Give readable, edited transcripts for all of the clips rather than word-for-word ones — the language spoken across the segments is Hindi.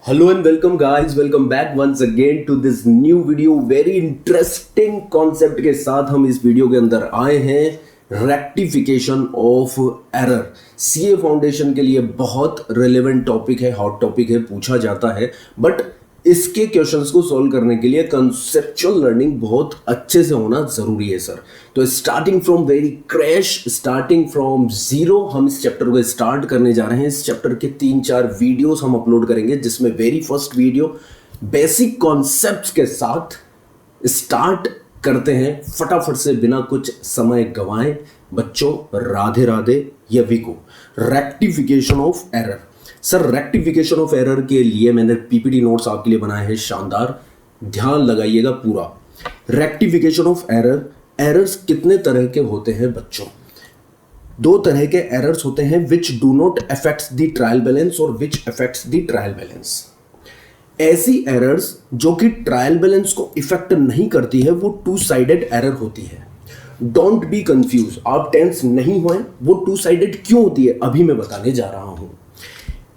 Hello and welcome guys, welcome back once again to this new video. Very interesting concept के साथ हम इस वीडियो के अंदर आए हैं rectification of error. CA foundation के लिए बहुत रिलेवेंट टॉपिक है, हॉट टॉपिक है, पूछा जाता है, बट इसके क्वेश्चंस को सॉल्व करने के लिए कंसेप्चुअल लर्निंग बहुत अच्छे से होना जरूरी है सर। तो starting from very crash, starting from zero हम इस चैप्टर को स्टार्ट करने जा रहे हैं। इस चैप्टर के 3-4 वीडियोस हम अपलोड करेंगे, जिसमें very first video basic concepts के साथ स्टार्ट करते हैं फटाफट से, बिना कुछ समय गवाएं। बच्चों राधे राधे यवी को rectification of error. Sir rectification of error के लिए मैंने पीपीटी नोट्स आपके लिए बनाए हैं शानदार, ध्यान लगाइएगा पूरा। रेक्टिफिकेशन ऑफ एरर, एरर्स कितने तरह के होते हैं बच्चों? 2 तरह के एरर्स होते हैं, which do not affects the trial balance और which affects the trial balance. ऐसी एरर्स जो कि ट्रायल बैलेंस को इफेक्ट नहीं करती है वो 2 साइडेड एरर होती है। डोंट बी कंफ्यूज, आप टेंस नहीं हुए, वो 2 साइडेड क्यों होती है अभी मैं बताने जा रहा हूं।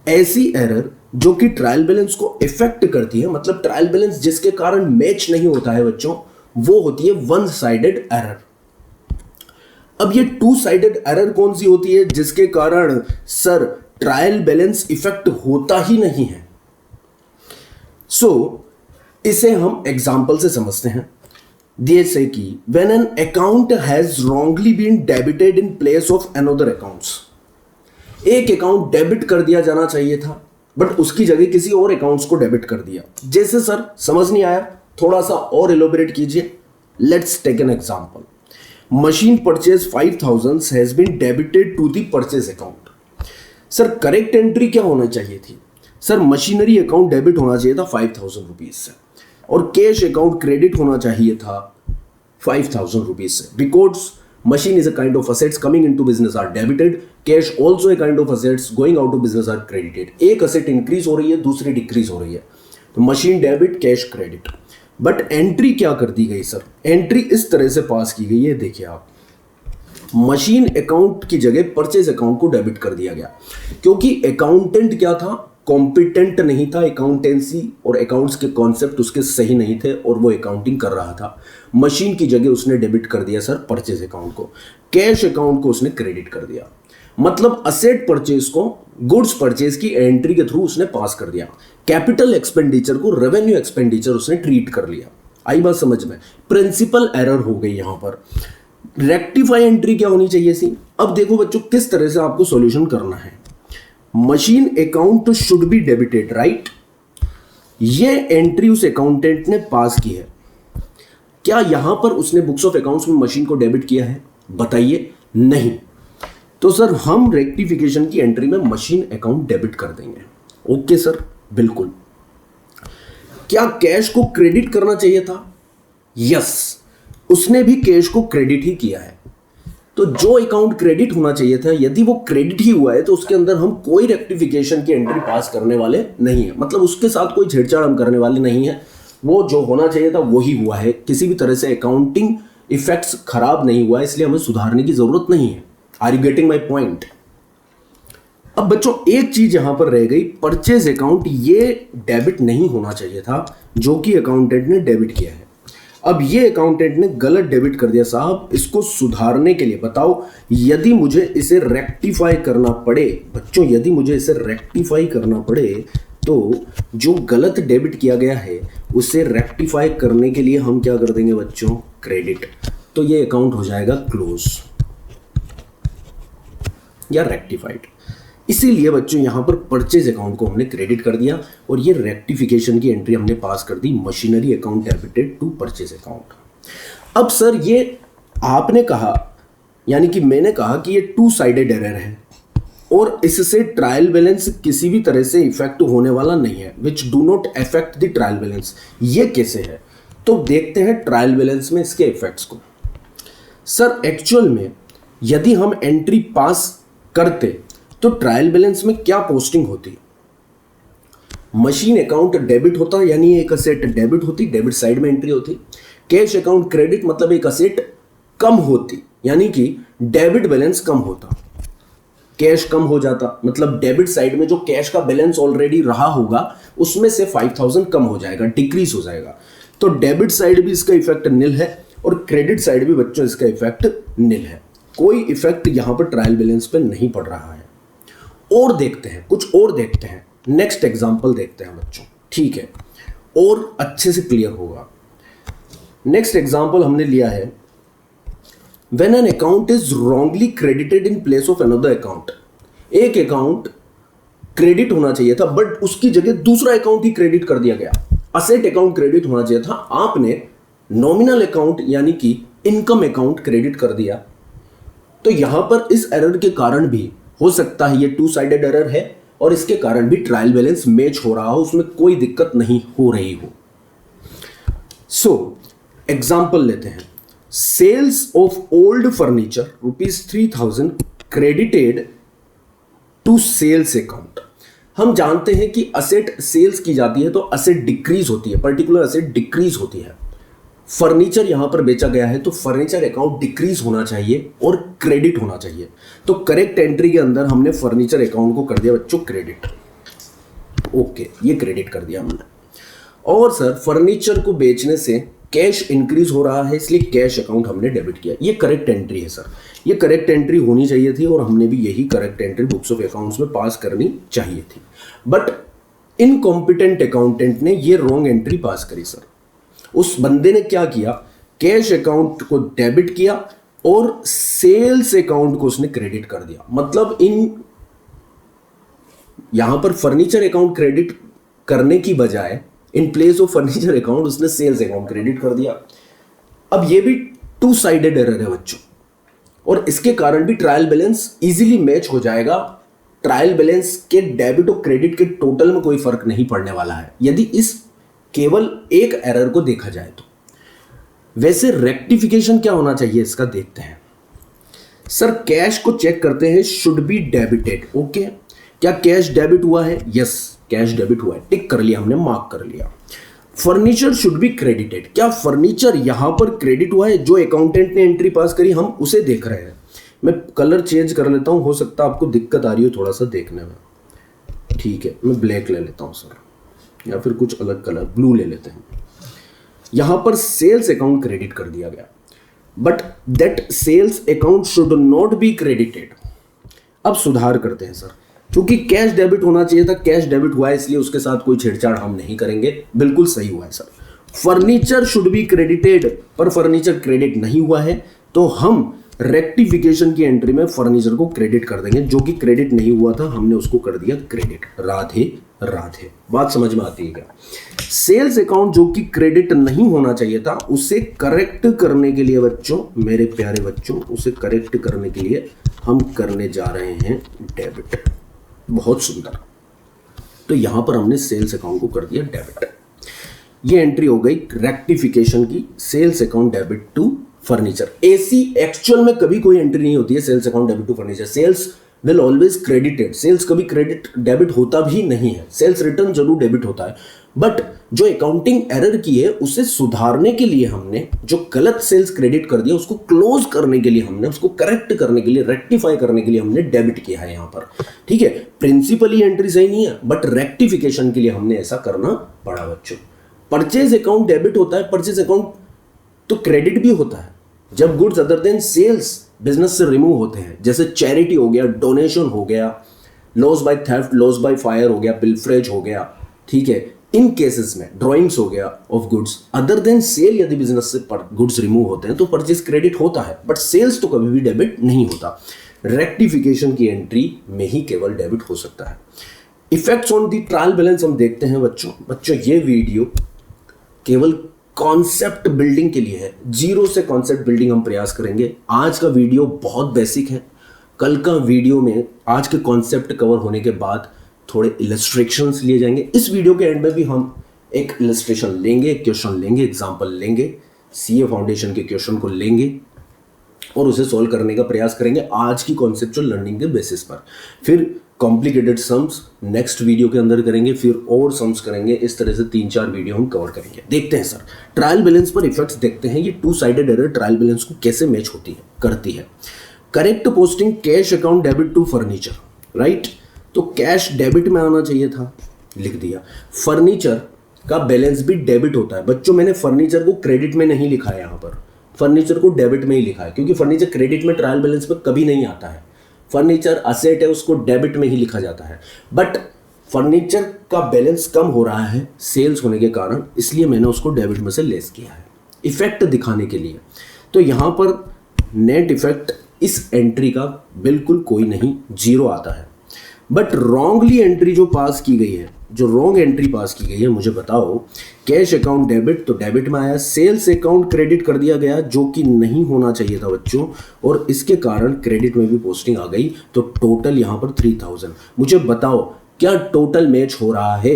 ऐसी एरर जो कि ट्रायल बैलेंस को इफेक्ट करती है, मतलब ट्रायल बैलेंस जिसके कारण मैच नहीं होता है बच्चों, वो होती है 1 साइडेड एरर। अब ये 2 साइडेड एरर कौन सी होती है जिसके कारण सर ट्रायल बैलेंस इफेक्ट होता ही नहीं है? इसे हम एग्जांपल से समझते हैं। जैसे कि when an account has wrongly been debited in place of another accounts. एक अकाउंट डेबिट कर दिया जाना चाहिए था, बट उसकी जगह किसी और अकाउंट्स को डेबिट कर दिया। जैसे सर समझ नहीं आया, थोड़ा सा और एलोबरेट कीजिए। Let's take an example. Machine purchase 5000 has been debited to the purchase account. Sir correct entry क्या होना चाहिए थी? सर मशीनरी अकाउंट डेबिट होना चाहिए था 5000 रुपीज से, और कैश अकाउंट क्रेडिट होना चाहिए था 5000 रुपीज से, because machine is a kind of assets coming into business are debited, cash also a kind of assets going out of business are credited। एक asset increase हो रही है, दूसरी decrease हो रही है, तो machine debit, cash credit। But entry क्या कर दी गई सर? एंट्री इस तरह से पास की गई है, देखिए आप, मशीन अकाउंट की जगह परचेज अकाउंट को डेबिट कर दिया गया, क्योंकि अकाउंटेंट क्या था, कॉम्पिटेंट नहीं था। अकाउंटेंसी और अकाउंट्स के कॉन्सेप्ट उसके सही नहीं थे और वो अकाउंटिंग कर रहा था। मशीन की जगह उसने डेबिट कर दिया सर परचेज अकाउंट को, कैश अकाउंट को उसने क्रेडिट कर दिया। मतलब असेट परचेज को गुड्स परचेज की एंट्री के थ्रू उसने पास कर दिया। कैपिटल एक्सपेंडिचर को रेवेन्यू एक्सपेंडिचर उसने ट्रीट कर लिया। आई बात समझ में? प्रिंसिपल एरर हो गई यहां पर। रेक्टिफाई एंट्री क्या होनी चाहिए सी? अब देखो बच्चों किस तरह से आपको सॉल्यूशन करना है। Machine account should be debited, right? ये एंट्री उस अकाउंटेंट ने पास की है। क्या यहां पर उसने बुक्स ऑफ अकाउंट्स में मशीन को डेबिट किया है? बताइए, नहीं। तो सर हम रेक्टिफिकेशन की एंट्री में मशीन अकाउंट डेबिट कर देंगे। ओके सर, बिल्कुल। क्या कैश को क्रेडिट करना चाहिए था? यस, उसने भी कैश को क्रेडिट ही किया है। तो जो अकाउंट क्रेडिट होना चाहिए था, यदि वो क्रेडिट ही हुआ है तो उसके अंदर हम कोई रेक्टिफिकेशन की एंट्री पास करने वाले नहीं है। मतलब उसके साथ कोई छेड़छाड़ हम करने वाले नहीं है। वो जो होना चाहिए था वही हुआ है। किसी भी तरह से अकाउंटिंग इफेक्ट्स खराब नहीं हुआ है, इसलिए हमें सुधारने की जरूरत नहीं है। Are you getting my point? अब बच्चों एक चीज यहां पर रह गई, परचेज अकाउंट ये डेबिट नहीं होना चाहिए था, जो कि अकाउंटेंट ने डेबिट किया है। अब ये अकाउंटेंट ने गलत डेबिट कर दिया साहब, इसको सुधारने के लिए बताओ, यदि मुझे इसे रेक्टिफाई करना पड़े, बच्चों यदि मुझे इसे रेक्टिफाई करना पड़े, तो जो गलत डेबिट किया गया है उसे रेक्टिफाई करने के लिए हम क्या कर देंगे बच्चों? क्रेडिट। तो ये अकाउंट हो जाएगा क्लोज या रेक्टिफाइड। इसीलिए बच्चों यहां पर परचेज अकाउंट को हमने क्रेडिट कर दिया और ये रेक्टिफिकेशन की एंट्री हमने पास कर दी, machinery account debited to purchase account. अब सर ये आपने कहा, यानी कि मैंने कहा कि ये 2 साइडेड एरर है और इससे ट्रायल बैलेंस किसी भी तरह से इफेक्ट होने वाला नहीं है, विच do not affect the trial balance. ये कैसे है? तो देखते हैं ट्रायल बैलेंस में इसके इफेक्ट्स को। सर एक्चुअल में यदि हम एंट्री पास करते तो ट्रायल बैलेंस में क्या पोस्टिंग होती? मशीन अकाउंट डेबिट होता, यानी एक असेट डेबिट होती, डेबिट साइड में एंट्री होती। कैश अकाउंट क्रेडिट, मतलब एक असेट कम होती, यानी कि डेबिट बैलेंस कम होता। कैश कम हो जाता, मतलब डेबिट साइड में जो कैश का बैलेंस ऑलरेडी रहा होगा उसमें से 5000 कम हो जाएगा, डिक्रीज हो जाएगा। तो डेबिट साइड भी इसका इफेक्ट निल है और क्रेडिट साइड भी बच्चों इसका इफेक्ट निल है। कोई इफेक्ट यहां पर ट्रायल बैलेंस पे नहीं पड़ रहा है। और देखते हैं, कुछ और देखते हैं, नेक्स्ट एग्जांपल देखते हैं बच्चों, ठीक है, और अच्छे से क्लियर होगा। नेक्स्ट एग्जांपल हमने लिया है, when an account is wrongly credited in place of another account. एक अकाउंट क्रेडिट होना चाहिए था बट उसकी जगह दूसरा अकाउंट ही क्रेडिट कर दिया गया। असेट अकाउंट क्रेडिट होना चाहिए था, आपने नॉमिनल अकाउंट यानी कि इनकम अकाउंट क्रेडिट कर दिया। तो यहां पर इस एरर के कारण भी हो सकता है ये टू साइडेड एरर है और इसके कारण भी ट्रायल बैलेंस मैच हो रहा हो, उसमें कोई दिक्कत नहीं हो रही हो। सो एग्जांपल लेते हैं, sales of old furniture ₹3000 credited to sales account. हम जानते हैं कि असेट सेल्स की जाती है तो असेट डिक्रीज होती है, पर्टिकुलर असेट डिक्रीज होती है। फर्नीचर यहां पर बेचा गया है तो फर्नीचर अकाउंट डिक्रीज होना चाहिए और क्रेडिट होना चाहिए। तो करेक्ट एंट्री के अंदर हमने फर्नीचर अकाउंट को कर दिया बच्चों क्रेडिट। ओके, ये क्रेडिट कर दिया हमने। और सर फर्नीचर को बेचने से कैश इंक्रीज हो रहा है इसलिए कैश अकाउंट हमने डेबिट किया। ये करेक्ट एंट्री है सर, ये करेक्ट एंट्री होनी चाहिए थी और हमने भी यही correct entry books of accounts में पास करनी चाहिए थी। बट इनकॉम्पिटेंट अकाउंटेंट ने ये रॉन्ग एंट्री पास करी सर। उस बंदे ने क्या किया, कैश अकाउंट को डेबिट किया और सेल्स अकाउंट को उसने क्रेडिट कर दिया। मतलब यहां पर फर्नीचर अकाउंट क्रेडिट करने की बजाय इन प्लेस ऑफ फर्नीचर अकाउंट उसने सेल्स अकाउंट क्रेडिट कर दिया। अब ये भी टू साइडेड एरर है बच्चों और इसके कारण भी ट्रायल बैलेंस इजीली मैच हो जाएगा। ट्रायल बैलेंस के डेबिट और क्रेडिट के टोटल में कोई फर्क नहीं पड़ने वाला है यदि इस केवल एक एरर को देखा जाए तो। वैसे रेक्टिफिकेशन क्या होना चाहिए इसका देखते हैं। सर कैश को चेक करते हैं, शुड बी डेबिटेड। ओके, क्या कैश डेबिट हुआ है? यस, कैश डेबिट हुआ है, टिक कर लिया हमने, मार्क कर लिया। फर्नीचर शुड बी क्रेडिटेड, क्या फर्नीचर यहां पर क्रेडिट हुआ है? जो अकाउंटेंट ने एंट्री पास करी हम उसे देख रहे हैं। मैं कलर चेंज कर लेता हूं, हो सकता है आपको दिक्कत आ रही हो थोड़ा सा देखने में। ठीक है, मैं ब्लैक ले लेता हूं सर, या फिर कुछ अलग कलर, ब्लू ले लेते हैं। यहां पर सेल्स अकाउंट क्रेडिट कर दिया गया but that sales account should not be credited. अब सुधार करते हैं सर, क्योंकि कैश डेबिट होना चाहिए था, कैश डेबिट हुआ है इसलिए उसके साथ कोई छेड़छाड़ हम नहीं करेंगे, बिल्कुल सही हुआ है sir. Furniture should be credited पर फर्नीचर क्रेडिट नहीं हुआ है तो हम रेक्टिफिकेशन की एंट्री में फर्नीचर को क्रेडिट कर देंगे। जो कि क्रेडिट नहीं हुआ था हमने उसको कर दिया क्रेडिट। राधे राधे, बात समझ में आती है क्या? सेल्स अकाउंट जो कि क्रेडिट नहीं होना चाहिए था उसे करेक्ट करने के लिए बच्चों, मेरे प्यारे बच्चों, उसे करेक्ट करने के लिए हम करने जा रहे हैं डेबिट। बहुत सुंदर। तो यहां पर हमने सेल्स अकाउंट को कर दिया डेबिट। ये एंट्री हो गई रेक्टिफिकेशन की, sales account debit to furniture. ऐसी एक्चुअल में कभी कोई एंट्री नहीं होती है sales account debit to furniture. Sales will always credited, sales कभी क्रेडिट डेबिट होता भी नहीं है। सेल्स रिटर्न जरूर डेबिट होता है बट जो अकाउंटिंग एरर की है उसे सुधारने के लिए हमने जो गलत सेल्स क्रेडिट कर दिया उसको क्लोज करने के लिए हमने, उसको करेक्ट करने के लिए, रेक्टिफाई करने के लिए हमने डेबिट किया है यहां पर। ठीक है, प्रिंसिपली एंट्री सही नहीं है बट रेक्टिफिकेशन के लिए हमने ऐसा करना पड़ा बच्चों। परचेज अकाउंट डेबिट होता है, परचेज अकाउंट तो क्रेडिट भी होता है जब goods other than sales business से रिमूव होते हैं, जैसे चैरिटी हो गया, डोनेशन हो गया, loss by theft, loss by fire हो गया, पिलफरेज हो गया। ठीक है, इन केसेस में ड्रॉइंग्स हो गया of goods other than sale, यदि बिजनेस से गुड्स रिमूव होते हैं तो परचेज क्रेडिट होता है बट सेल्स तो कभी भी डेबिट नहीं होता। रेक्टिफिकेशन की एंट्री में ही केवल डेबिट हो सकता है। Effects on the trial balance हम देखते हैं बच्चों ये वीडियो केवल कॉन्सेप्ट बिल्डिंग के लिए है, जीरो से कॉन्सेप्ट बिल्डिंग हम प्रयास करेंगे। आज का वीडियो बहुत बेसिक है, कल का वीडियो में आज के कॉन्सेप्ट कवर होने के बाद थोड़े इलस्ट्रेशंस लिए जाएंगे। इस वीडियो के एंड में भी हम एक इलस्ट्रेशन लेंगे, क्वेश्चन लेंगे, एग्जाम्पल लेंगे, सीए फाउंडेशन के क्वेश्चन को लेंगे और उसे सॉल्व करने का प्रयास करेंगे आज की कॉन्सेप्चुअल लर्निंग के बेसिस पर। फिर कॉम्प्लिकेटेड सम्स नेक्स्ट वीडियो के अंदर करेंगे, फिर और सम्स करेंगे। इस तरह से 3-4 वीडियो हम कवर करेंगे। देखते हैं सर ट्रायल बैलेंस पर इफेक्ट्स देखते हैं, ये two sided error trial balance को कैसे मैच करती है। Correct posting cash account debit to furniture, right. तो कैश डेबिट में आना चाहिए था, लिख दिया। फर्नीचर का बैलेंस भी डेबिट होता है बच्चों, मैंने फर्नीचर को क्रेडिट में नहीं लिखा है, यहाँ पर फर्नीचर को डेबिट में ही लिखा है, क्योंकि फर्नीचर क्रेडिट में ट्रायल बैलेंस में कभी नहीं आता है। फर्नीचर असेट है, उसको डेबिट में ही लिखा जाता है। बट फर्नीचर का बैलेंस कम हो रहा है सेल्स होने के कारण, इसलिए मैंने उसको डेबिट में से लेस किया है इफेक्ट दिखाने के लिए। तो यहाँ पर नेट इफेक्ट इस एंट्री का बिल्कुल कोई नहीं, जीरो आता है। बट रॉन्गली एंट्री जो पास की गई है, जो रॉन्ग एंट्री पास की गई है, मुझे बताओ। कैश अकाउंट डेबिट तो डेबिट में आया, सेल्स अकाउंट क्रेडिट कर दिया गया जो कि नहीं होना चाहिए था बच्चों, और इसके कारण क्रेडिट में भी पोस्टिंग आ गई। तो टोटल यहाँ पर 3000। मुझे बताओ क्या टोटल मैच हो रहा है?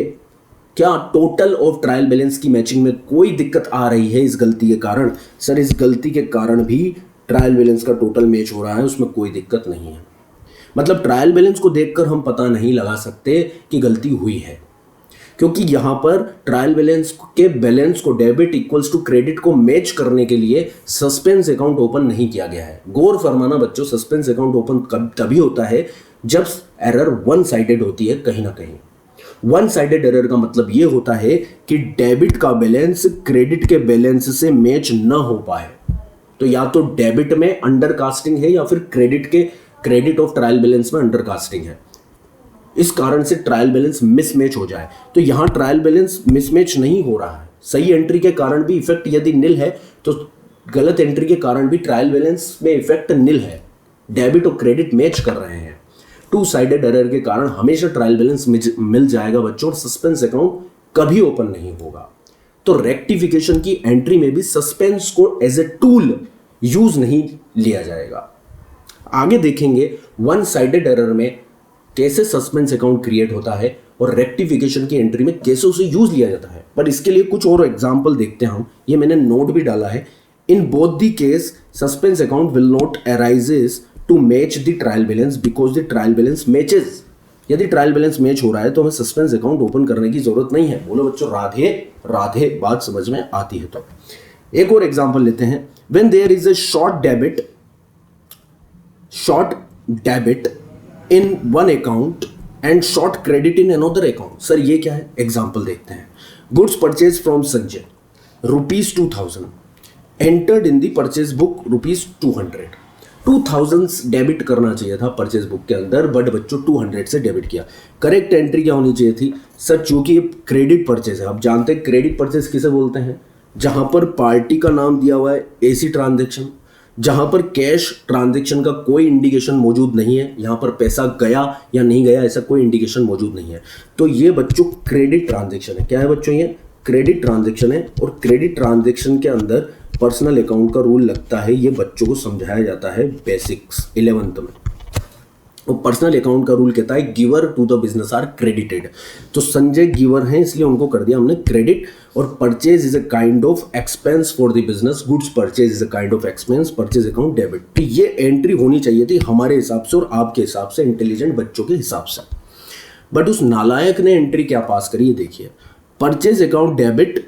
क्या टोटल ऑफ ट्रायल बैलेंस की मैचिंग में कोई दिक्कत आ रही है इस गलती के कारण? सर इस गलती के कारण भी ट्रायल बैलेंस का टोटल मैच हो रहा है, उसमें कोई दिक्कत नहीं है। मतलब ट्रायल बैलेंस को देखकर हम पता नहीं लगा सकते कि गलती हुई है, क्योंकि यहां पर ट्रायल बैलेंस के बैलेंस को डेबिट इक्वल्स टू क्रेडिट को मैच करने के लिए सस्पेंस अकाउंट ओपन नहीं किया गया है। गौर फरमाना बच्चों, सस्पेंस अकाउंट ओपन तभी होता है जब एरर वन साइडेड होती है। कहीं ना कहीं वन साइडेड एरर का मतलब यह होता है कि डेबिट का बैलेंस क्रेडिट के बैलेंस से मैच न हो पाए। तो या तो डेबिट में अंडर कास्टिंग है या फिर क्रेडिट ऑफ ट्रायल बैलेंस में अंडर कास्टिंग है। इस कारण से ट्रायल बैलेंस मिसमैच हो जाए। तो यहां ट्रायल बैलेंस मिसमैच नहीं हो रहा है। सही एंट्री के कारण भी इफेक्ट यदि निल है, तो गलत एंट्री के कारण भी ट्रायल बैलेंस में इफेक्ट निल है। डेबिट और क्रेडिट मैच कर रहे हैं। टू साइडेड एरर के कारण हमेशा ट्रायल बैलेंस मिल जाएगा बच्चों, और सस्पेंस अकाउंट कभी ओपन नहीं होगा। तो रेक्टिफिकेशन की एंट्री में भी सस्पेंस को एज ए टूल यूज नहीं लिया जाएगा। आगे देखेंगे वन साइडेड एरर में कैसे सस्पेंस अकाउंट क्रिएट होता है और रेक्टिफिकेशन की एंट्री में कैसे उसे यूज लिया जाता है। पर इसके लिए कुछ और एग्जांपल देखते हैं हम। ये मैंने नोट भी डाला है। In both the case suspense account will not arises to match the trial balance because the trial balance matches. यदि ट्रायल बैलेंस मैच हो रहा है तो हमें सस्पेंस अकाउंट ओपन करने की जरूरत नहीं है। बोलो बच्चों राधे राधे, बात समझ में आती है। तो एक और एग्जांपल लेते हैं। When there is a short debit in one account and short credit in another account. Sir ये क्या है? एग्जांपल देखते हैं। Goods purchase from Sanjay ₹2000 entered in the purchase book ₹200। 2000 debit करना चाहिए था परचेज बुक के अंदर, बट बच्चों 200 से डेबिट किया। करेक्ट एंट्री क्या होनी चाहिए थी? सर चूंकि क्रेडिट परचेज है, आप जानते हैं क्रेडिट परचेज किसे बोलते हैं? जहां पर पार्टी का नाम दिया हुआ है एसी ट्रांजैक्शन, जहां पर कैश ट्रांजैक्शन का कोई इंडिकेशन मौजूद नहीं है, यहां पर पैसा गया या नहीं गया ऐसा कोई इंडिकेशन मौजूद नहीं है। तो ये बच्चों क्रेडिट ट्रांजैक्शन है। क्या है बच्चों? ये क्रेडिट ट्रांजैक्शन है। और क्रेडिट ट्रांजैक्शन के अंदर पर्सनल अकाउंट का रूल लगता है। ये बच्चों को समझाया जाता है बेसिक्स 11th में। और पर्सनल अकाउंट का रूल कहता है giver to the business are credited. तो संजय गिवर हैं इसलिए उनको कर दिया हमने क्रेडिट। और purchase is a kind of expense for the business, goods purchase is a kind of expense, purchase account debit. तो ये एंट्री होनी चाहिए थी हमारे हिसाब से और आपके हिसाब से, इंटेलिजेंट बच्चों के हिसाब से। बट उस नालायक ने एंट्री क्या पास करी? देखिए, purchase account debit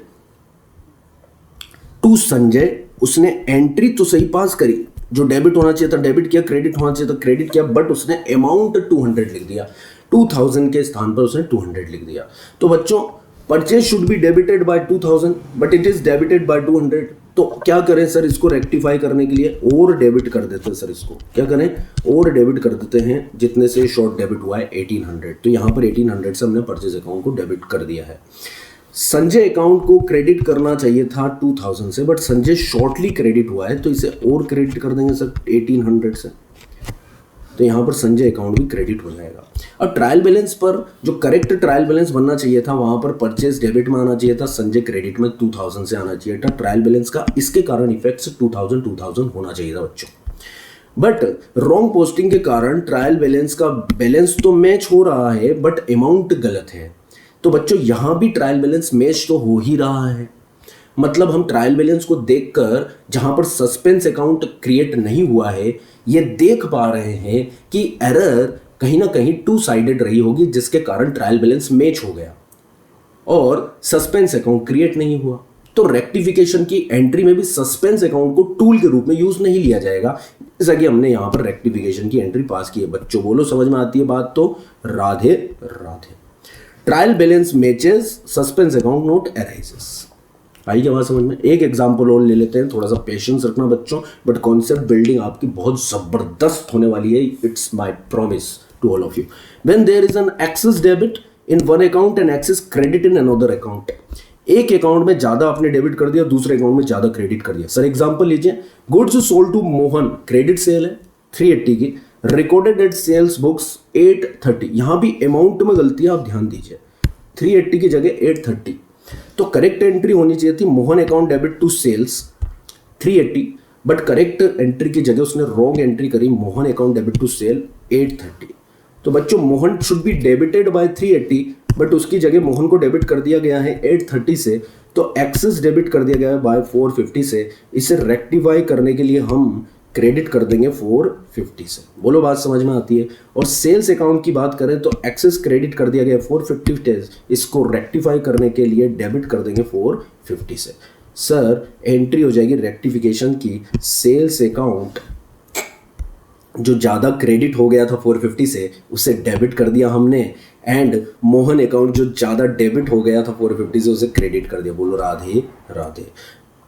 to Sanjay. उसने एंट्री तो सही पास करी, जो डेबिट होना चाहिए था डेबिट किया, क्रेडिट होना चाहिए था क्रेडिट किया, बट उसने अमाउंट 200 लिख दिया। 2000 के स्थान पर उसने 200 लिख दिया। तो बच्चों purchase should be debited bye 2000 but it is debited bye 200। तो क्या करें सर? इसको रेक्टिफाई करने के लिए और डेबिट कर देते हैं। सर इसको क्या करें? और डेबिट कर देते हैं। जितने से शॉर्ट डेबिट हुआ है 1800, तो यहाँ पर 1800 से हमने परचेज अकाउंट को डेबिट कर दिया है। संजय अकाउंट को क्रेडिट करना चाहिए था 2000 से, बट संजय शॉर्टली क्रेडिट हुआ है तो इसे और क्रेडिट कर देंगे सर 1800 से। तो यहाँ पर संजय अकाउंट भी क्रेडिट हो जाएगा। अब ट्रायल बैलेंस पर जो करेक्ट ट्रायल बैलेंस बनना चाहिए था, वहां पर परचेज डेबिट में आना चाहिए था, संजय क्रेडिट में 2000 से आना चाहिए था। ट्रायल बैलेंस का इसके कारण इफेक्ट 2000 होना चाहिए था बच्चों। बट रॉन्ग पोस्टिंग के कारण ट्रायल बैलेंस का बैलेंस तो मैच हो रहा है बट अमाउंट गलत है। तो बच्चों यहां भी ट्रायल बैलेंस मैच तो हो ही रहा है। मतलब हम ट्रायल बैलेंस को देखकर जहां पर सस्पेंस अकाउंट क्रिएट नहीं हुआ है, ये देख पा रहे हैं कि एरर कहीं ना कहीं टू साइडेड रही होगी, जिसके कारण ट्रायल बैलेंस मैच हो गया और सस्पेंस अकाउंट क्रिएट नहीं हुआ। तो रेक्टिफिकेशन की एंट्री में भी सस्पेंस अकाउंट को टूल के रूप में यूज नहीं लिया जाएगा, जैसा कि हमने यहां पर रेक्टिफिकेशन की एंट्री पास की है। बच्चों बोलो समझ में आती है बात? तो Radhe Radhe. Trial balance matches, suspense account not arises. आई क्या बात समझ में? एक एग्जांपल और ले लेते हैं, थोड़ा सा पेशेंस रखना बच्चों, बट कॉन्सेप्ट बिल्डिंग आपकी बहुत जबरदस्त होने वाली है, it's my promise to all of you. When there is an excess debit in one account and excess credit in another account, एक अकाउंट में ज्यादा आपने डेबिट कर दिया, दूसरे अकाउंट में ज्यादा क्रेडिट कर दिया। सर एग्जांपल लीजिए, goods sold to Mohan, credit sale है 380 की, रिकॉर्डेड एट सेल्स बुक्स 830। यहां भी अमाउंट में गलती है, आप ध्यान दीजिए, 380 की जगह 830। तो करेक्ट एंट्री होनी चाहिए थी Mohan account debit to sales 380, but correct entry की जगह उसने रॉन्ग एंट्री करी Mohan account debit to sale 830। तो बच्चों Mohan should be debited by 380, but उसकी जगह मोहन को डेबिट कर दिया गया है 830 से, तो एक्सेस डेबिट कर दिया गया है बाय 450 से। इसे रेक्टिफाई करने के लिए हम क्रेडिट कर देंगे 450 से। बोलो बात समझ में आती है? और सेल्स अकाउंट की बात करें तो एक्सेस क्रेडिट कर दिया गया 450 से, इसको रेक्टिफाई करने के लिए डेबिट कर देंगे 450 से। सर एंट्री हो जाएगी रेक्टिफिकेशन की, सेल्स अकाउंट जो ज़्यादा क्रेडिट हो गया था 450 से उसे डेबिट कर दिया हमने, एंड मोहन अकाउंट जो ज़्यादा डेबिट हो गया था 450 से उसे क्रेडिट कर दिया। बोलो Radhe Radhe.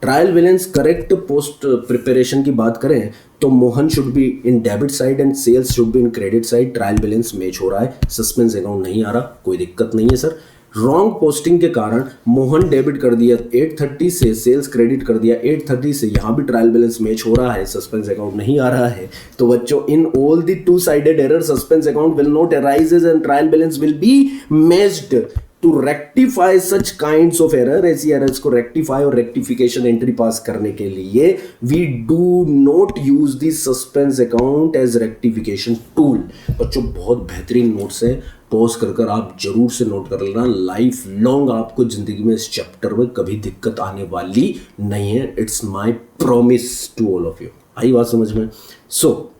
Trial balance correct post preparation की बात करें तो Mohan should be in debit side and sales should be in credit side. Trial balance match हो रहा है, सस्पेंस अकाउंट नहीं आ रहा, कोई दिक्कत नहीं है सर। रॉन्ग पोस्टिंग के कारण मोहन डेबिट कर दिया 830 से, सेल्स क्रेडिट कर दिया 830 से, यहाँ भी ट्रायल बैलेंस मैच हो रहा है, सस्पेंस अकाउंट नहीं आ रहा है। तो बच्चों in all the two sided error suspense account will not arises and trial balance will be matched. To rectify such kinds of error, ऐसी एरर्स को रेक्टिफाई और रेक्टिफिकेशन एंट्री पास करने के लिए we do not use the suspense account as rectification tool. बच्चों बहुत बेहतरीन नोट्स है, पॉज कर आप जरूर से नोट कर लेना, लाइफ लॉन्ग आपको जिंदगी में इस चैप्टर में कभी दिक्कत आने वाली नहीं है, it's my promise to all of you. आई बात समझ में? So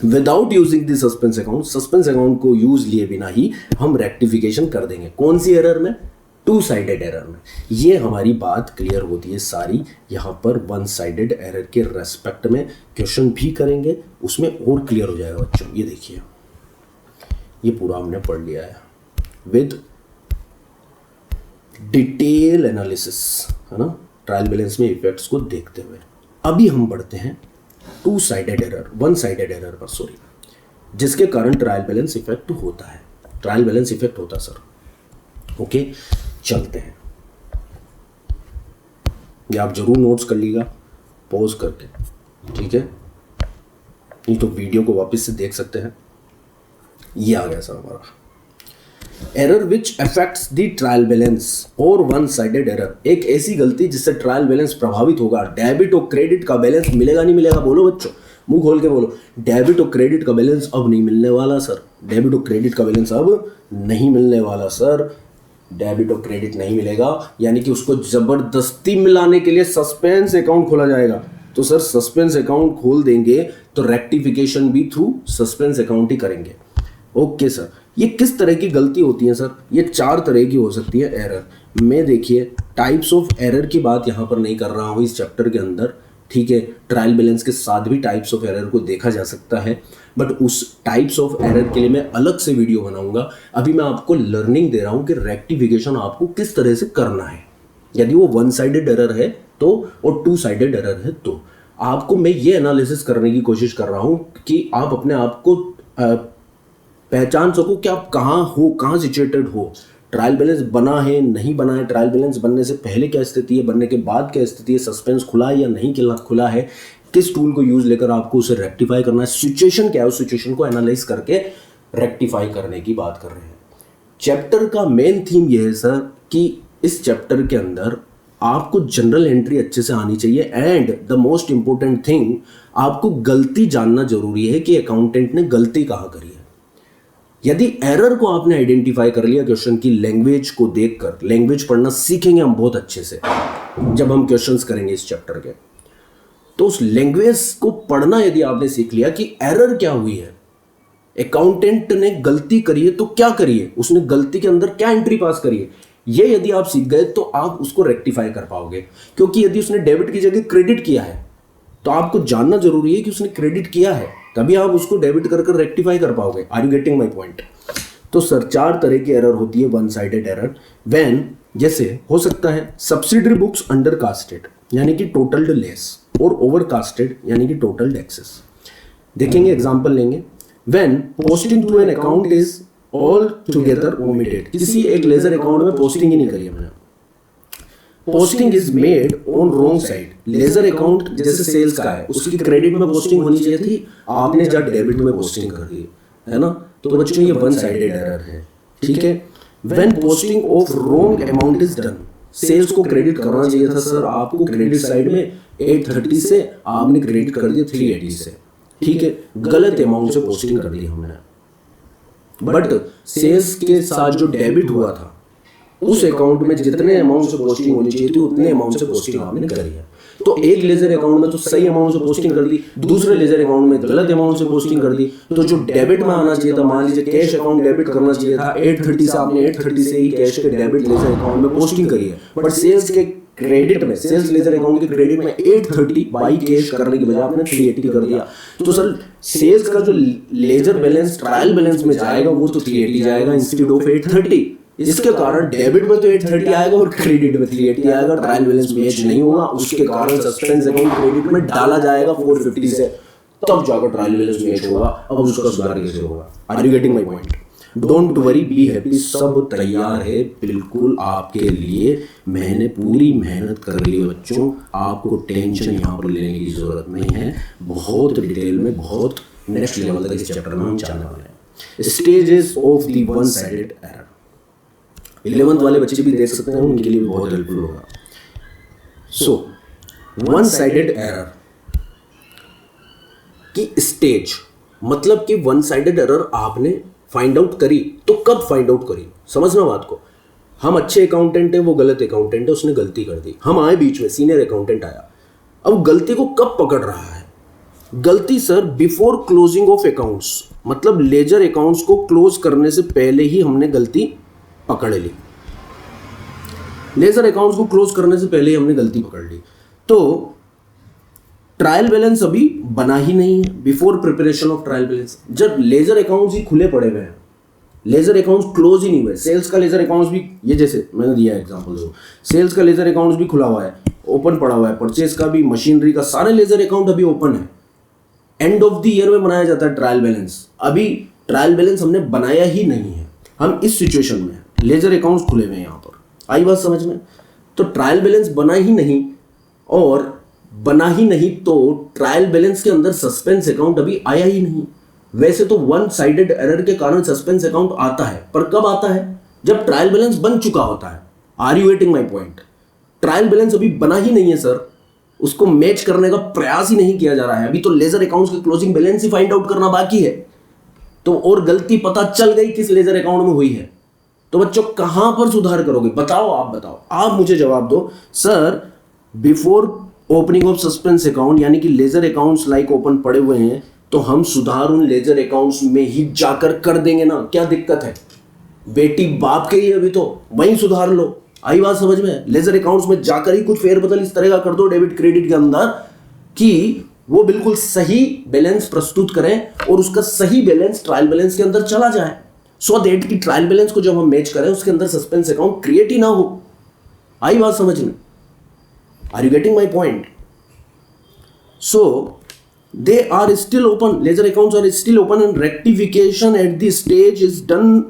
without using the suspense account, suspense account को यूज लिए बिना ही हम रेक्टिफिकेशन कर देंगे। कौन सी एरर में? टू साइडेड एरर में। ये हमारी बात क्लियर होती है सारी। यहाँ पर वन साइडेड एरर के रेस्पेक्ट में क्वेश्चन भी करेंगे, उसमें और क्लियर हो जाएगा बच्चों। ये देखिए, ये पूरा हमने पढ़ लिया है विद डिटेल एनालिसिस, है ना, ट्रायल बैलेंस में इफेक्ट्स को देखते हुए। अभी हम बढ़ते हैं to sided error, one sided error पर, सॉरी, जिसके कारण ट्रायल बैलेंस इफेक्ट होता है। ट्रायल बैलेंस इफेक्ट होता है सर। ओके, चलते हैं। ये आप जरूर नोट्स कर लीजिएगा पॉज करके, ठीक है? नहीं तो वीडियो को वापस से देख सकते हैं। ये आ गया सर हमारा error which affects the trial balance और वन साइडेड एरर। एक ऐसी गलती जिससे ट्रायल बैलेंस प्रभावित होगा। डेबिट और क्रेडिट का बैलेंस मिलेगा नहीं मिलेगा? बोलो बच्चों, मुंह खोल के बोलो। डेबिट और क्रेडिट का बैलेंस अब नहीं मिलने वाला सर। डेबिट और क्रेडिट का बैलेंस अब नहीं मिलने वाला सर। डेबिट और क्रेडिट नहीं मिलेगा, यानी कि उसको जबरदस्ती मिलाने के लिए सस्पेंस अकाउंट खोला जाएगा। तो सर सस्पेंस अकाउंट खोल देंगे तो रेक्टिफिकेशन भी थ्रू सस्पेंस अकाउंट ही करेंगे। ओके सर, ये किस तरह की गलती होती है सर? ये 4 तरह की हो सकती है एरर। मैं देखिए टाइप्स ऑफ एरर की बात यहाँ पर नहीं कर रहा हूँ इस चैप्टर के अंदर, ठीक है? ट्रायल बैलेंस के साथ भी टाइप्स ऑफ एरर को देखा जा सकता है, बट उस टाइप्स ऑफ एरर के लिए मैं अलग से वीडियो बनाऊंगा। अभी मैं आपको लर्निंग दे रहा हूँ कि रेक्टिफिकेशन आपको किस तरह से करना है। यदि वो वन साइडेड एरर है तो, और टू साइडेड एरर है तो, आपको मैं ये एनालिसिस करने की कोशिश कर रहा हूँ कि आप अपने आप को पहचान सको कि आप कहाँ हो, कहाँ सिचुएटेड हो। ट्रायल बैलेंस बना है, नहीं बना है, ट्रायल बैलेंस बनने से पहले क्या स्थिति है, बनने के बाद क्या स्थिति है, सस्पेंस खुला है या नहीं खुला है, किस टूल को यूज लेकर आपको उसे रेक्टिफाई करना है, सिचुएशन क्या है, उस सिचुएशन को एनालाइज करके रेक्टिफाई करने की बात कर रहे हैं। चैप्टर का मेन थीम यह है सर कि इस चैप्टर के अंदर आपको जनरल एंट्री अच्छे से आनी चाहिए, and the most important thing, आपको गलती जानना जरूरी है कि अकाउंटेंट ने गलती कहाँ करी है। यदि एरर को आपने आइडेंटिफाई कर लिया क्वेश्चन की लैंग्वेज को देखकर, लैंग्वेज पढ़ना सीखेंगे हम बहुत अच्छे से जब हम क्वेश्चंस करेंगे इस चैप्टर के, तो उस लैंग्वेज को पढ़ना यदि आपने सीख लिया कि एरर क्या हुई है, अकाउंटेंट ने गलती करी है तो क्या करी है, उसने गलती के अंदर क्या एंट्री पास करी है, ये यदि आप सीख गए तो आप उसको रेक्टिफाई कर पाओगे, क्योंकि यदि उसने डेबिट की जगह क्रेडिट किया है तो आपको जानना जरूरी है कि उसने क्रेडिट किया है, तभी आप उसको डेबिट कर कर रेक्टिफाई कर पाओगे। Are you getting my point? तो सर 4 तरह की एरर होती है वन साइडेड एरर व्हेन, जैसे हो सकता है सब्सिडरी बुक्स अंडर कास्टेड यानी कि टोटल्ड लेस, और ओवर कास्टेड यानी कि टोटल्ड एक्सेस। देखेंगे, एग्जांपल लेंगे। When posting to an account is altogether omitted, किसी एक लेजर अकाउंट में पोस्टिंग ही नहीं करी हमने, posting is made on wrong side. Ledger account जैसे सेल्स का है, उसकी क्रेडिट में पोस्टिंग होनी चाहिए थी, आपने जब डेबिट में पोस्टिंग कर दी, है ना। तो बच्चों ये वन साइडेड एरर है, ठीक है। When posting of wrong amount is done, sales को क्रेडिट करना चाहिए था सर आपको क्रेडिट साइड में 830 से, आपने क्रेडिट कर दिया 380 से, ठीक है। गलत अमाउंट से पोस्टिंग कर दी हमने, बट सेल्स के साथ जो डेबिट हुआ था उस अकाउंट में जितने अमाउंट से पोस्टिंग होनी चाहिए थी उतने अमाउंट से पोस्टिंग आपने करी है। तो एक लेजर अकाउंट में तो सही अमाउंट से पोस्टिंग कर दी, दूसरे लेजर अकाउंट में गलत अमाउंट से पोस्टिंग कर दी। तो जो डेबिट में आना चाहिए था, मान लीजिए कैश अकाउंट डेबिट करना चाहिए था 830 से, आपने 830 से ही कैश के डेबिट लेजर अकाउंट में पोस्टिंग करी है, बट सेल्स के क्रेडिट में, सेल्स लेजर अकाउंट के क्रेडिट में 830 बाई कैश करने की बजाय आपने 380 कर दिया। तो सर सेल्स का जो लेजर बैलेंस ट्रायल बैलेंस में जाएगा वो तो 380 जाएगा इंस्टेड ऑफ 830। इसके कारण डेबिट में तो 830 आएगा और क्रेडिट में 380 आएगा, ट्रायल बैलेंस मैच नहीं होगा, उसके कारण सस्पेंस अकाउंट क्रेडिट में डाला जाएगा 450 से, तब जाकर ट्रायल बैलेंस मैच होगा। अब उसका सुधार कैसे होगा? Are you getting my point? Don't worry, be happy, सब तैयार है बिल्कुल आपके लिए। मैंने पूरी मेहनत कर ली है बच्चों, आपको टेंशन यहाँ पर लेने की जरूरत नहीं है। बहुत डिटेल में, बहुत नेक्स्ट लेवल तक इस चैप्टर में हम जाने वाले हैं। Stages of the one sided error, 11th वाले बच्चे भी देख सकते हैं, उनके लिए भी बहुत हेल्पफुल होगा। सो वन साइडेड एरर की स्टेज, मतलब कि वन साइडेड एरर आपने फाइंड आउट करी, तो कब फाइंड आउट करी, समझना बात को। हम अच्छे अकाउंटेंट हैं, वो गलत अकाउंटेंट है, उसने गलती कर दी, हम आए बीच में, सीनियर अकाउंटेंट आया, अब गलती को कब पकड़ रहा है? गलती sir before closing of accounts, मतलब लेजर अकाउंट्स को क्लोज करने से पहले ही हमने गलती पकड़ ली। लेजर अकाउंट्स को क्लोज करने से पहले ही हमने गलती पकड़ ली। तो ट्रायल बैलेंस अभी बना ही नहीं है, before preparation of trial balance. जब लेजर अकाउंट्स ही खुले पड़े हुए हैं, लेजर अकाउंट्स क्लोज ही नहीं हुए, सेल्स का लेजर अकाउंट्स भी, ये जैसे मैंने दिया एग्जांपल दो, सेल्स का लेजर अकाउंट्स भी खुला हुआ है, ओपन पड़ा हुआ है, परचेज का भी, मशीनरी का, सारे लेजर अकाउंट अभी ओपन है। एंड ऑफ द ईयर में बनाया जाता है ट्रायल बैलेंस, अभी ट्रायल बैलेंस हमने बनाया ही नहीं है। हम इस सिचुएशन में, लेजर अकाउंट्स खुले हुए हैं यहाँ पर, आई बात समझ में? तो ट्रायल बैलेंस बना ही नहीं, और बना ही नहीं तो ट्रायल बैलेंस के अंदर सस्पेंस अकाउंट अभी आया ही नहीं। वैसे तो वन साइडेड एरर के कारण सस्पेंस अकाउंट आता है, पर कब आता है? जब ट्रायल बैलेंस बन चुका होता है। Are you getting my point? Trial balance अभी बना ही नहीं है सर, उसको मैच करने का प्रयास ही नहीं किया जा रहा है, अभी तो लेजर अकाउंट्स के क्लोजिंग बैलेंस ही फाइंड आउट करना बाकी है। तो और गलती पता चल गई किस लेजर अकाउंट में हुई है, तो बच्चों कहां पर सुधार करोगे? बताओ, आप बताओ, आप मुझे जवाब दो। Sir before opening of suspense account, यानी कि लेजर अकाउंट्स लाइक ओपन पड़े हुए हैं, तो हम सुधार उन लेजर अकाउंट्स में ही जाकर कर देंगे ना, क्या दिक्कत है? बेटी बाप के ही अभी तो वहीं सुधार लो। आई बात समझ में? लेजर अकाउंट्स में जाकर ही कुछ फेरबदल इस तरह का कर दो डेबिट क्रेडिट के अंदर कि वो बिल्कुल सही बैलेंस प्रस्तुत करें और उसका सही बैलेंस ट्रायल बैलेंस के अंदर चला जाए, सो दैट की ट्रायल बैलेंस को जब हम मैच करें उसके अंदर सस्पेंस अकाउंट क्रिएट ही ना हो। आई बात समझ में? Are you getting my point? So they are still open, ledger accounts are still open and rectification at the stage is done,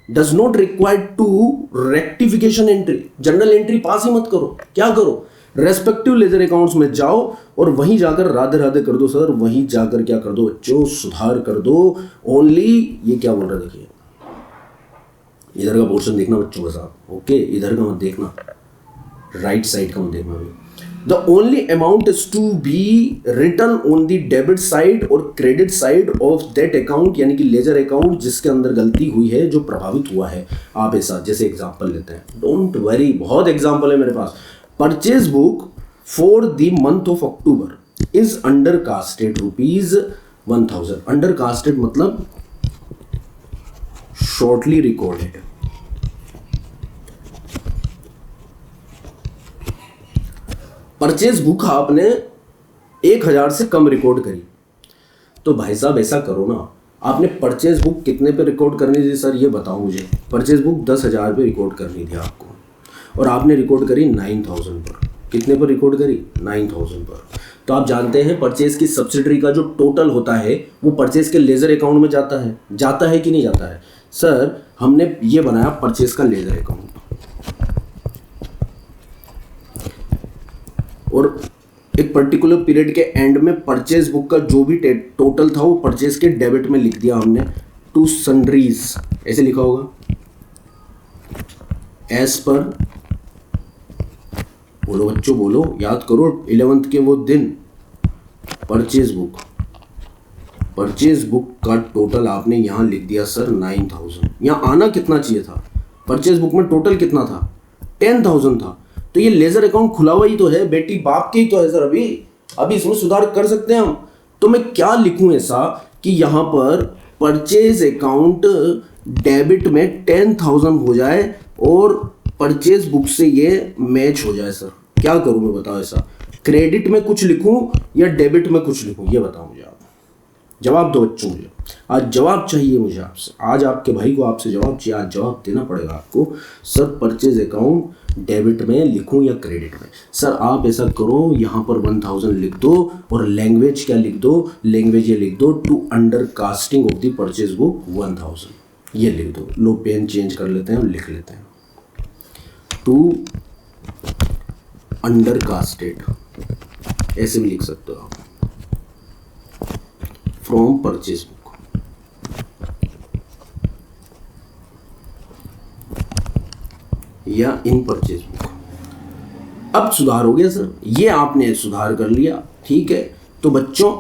does not require to rectification entry. General entry pass ही मत करो, क्या करो? रेस्पेक्टिव लेजर अकाउंट्स में जाओ और वहीं जाकर राधे राधे कर दो सर, वहीं जाकर क्या कर दो बच्चों? सुधार कर दो। ओनली, ये क्या बोल रहा है देखिए, इधर का पोर्शन देखना बच्चों के साथ, ओके? इधर का मत देखना, राइट साइड का मत देखना अभी। The only amount is to be return on the debit side और credit side of that account, यानी कि लेजर अकाउंट जिसके अंदर गलती हुई है, जो प्रभावित हुआ है। आप ऐसा जैसे एग्जांपल लेते हैं, डोंट वरी, बहुत एग्जांपल है मेरे पास। Purchase book for the month of October is under casted ₹1000। Under casted मतलब शॉर्टली रिकॉर्डेड, परचेज बुक आपने 1000 से कम रिकॉर्ड करी, तो भाई साहब ऐसा करो ना, आपने परचेज बुक कितने पे रिकॉर्ड करनी थी सर, ये बताओ मुझे। परचेज बुक 10,000 पे रिकॉर्ड करनी थी आपको, और आपने रिकॉर्ड करी 9000 पर। कितने पर रिकॉर्ड करी? 9000 पर। तो आप जानते हैं परचेज की सब्सिडरी का जो टोटल होता है वो परचेज के लेजर अकाउंट में जाता है कि नहीं जाता है? सर हमने ये बनाया परचेज का लेजर अकाउंट, और एक पर्टिकुलर पीरियड के एंड में परचेज बुक का जो भी टोटल था वो परचेज के डेबिट में लिख दिया हमने, टू सन्ड्रीज, ऐसे लिखा होगा, एज पर, बोलो बच्चों बोलो, याद करो 11th के वो दिन, परचेज बुक का टोटल आपने यहां लिख दिया सर 9000। यहां आना कितना चाहिए था? परचेज बुक में टोटल कितना था? 10,000 था। तो ये लेजर अकाउंट खुला हुआ ही तो है, बेटी बाप के ही तो है सर। अभी इसमें सुधार कर सकते हैं हम। तो मैं क्या लिखूं ऐसा कि यहां पर परचेज अकाउंट डेबिट में 10,000 हो जाए और परचेज बुक से ये मैच हो जाए सर। क्या करूं मैं, बताओ ऐसा? क्रेडिट में कुछ लिखूं या डेबिट में कुछ लिखूं, ये बताओ मुझे आप। जवाब दो बच्चों, मुझे आज जवाब चाहिए, मुझे आपसे। आज आपके भाई को आपसे जवाब चाहिए, आज जवाब देना पड़ेगा आपको। सर परचेज अकाउंट डेबिट में लिखूं या क्रेडिट में? सर आप ऐसा करो, यहाँ पर 1000 लिख दो और लैंग्वेज क्या लिख दो? लैंग्वेज ये लिख दो, to under casting of the purchase book 1000, ये लिख दो। लो पेन चेंज कर लेते हैं और लिख लेते हैं, टू अंडर कास्टेड, ऐसे भी लिख सकते हो आप, फ्रॉम परचेज बुक। या इन परचेज बुक। अब सुधार हो गया सर, ये आपने सुधार कर लिया, ठीक है। तो बच्चों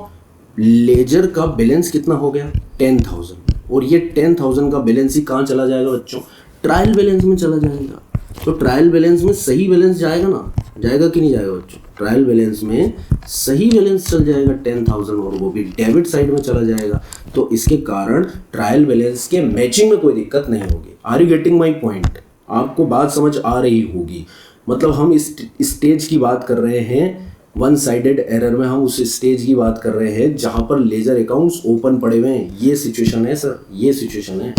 लेजर का बैलेंस कितना हो गया? 10,000, और ये 10,000 का बैलेंस ही कहाँ चला जाएगा बच्चों? ट्रायल बैलेंस में चला जाएगा। तो ट्रायल बैलेंस में सही बैलेंस जाएगा ना, जाएगा कि नहीं जाएगा बच्चों? ट्रायल बैलेंस में सही बैलेंस चल जाएगा 10,000, और वो भी डेबिट साइड में चला जाएगा। तो इसके कारण ट्रायल बैलेंस के मैचिंग में कोई दिक्कत नहीं होगी। Are you getting my point? आपको बात समझ आ रही होगी। मतलब हम इस स्टेज की बात कर रहे हैं, वन साइडेड एरर में हम उस स्टेज की बात कर रहे हैं जहां पर लेजर अकाउंट्स ओपन पड़े हुए हैं। ये सिचुएशन है सर, ये सिचुएशन है।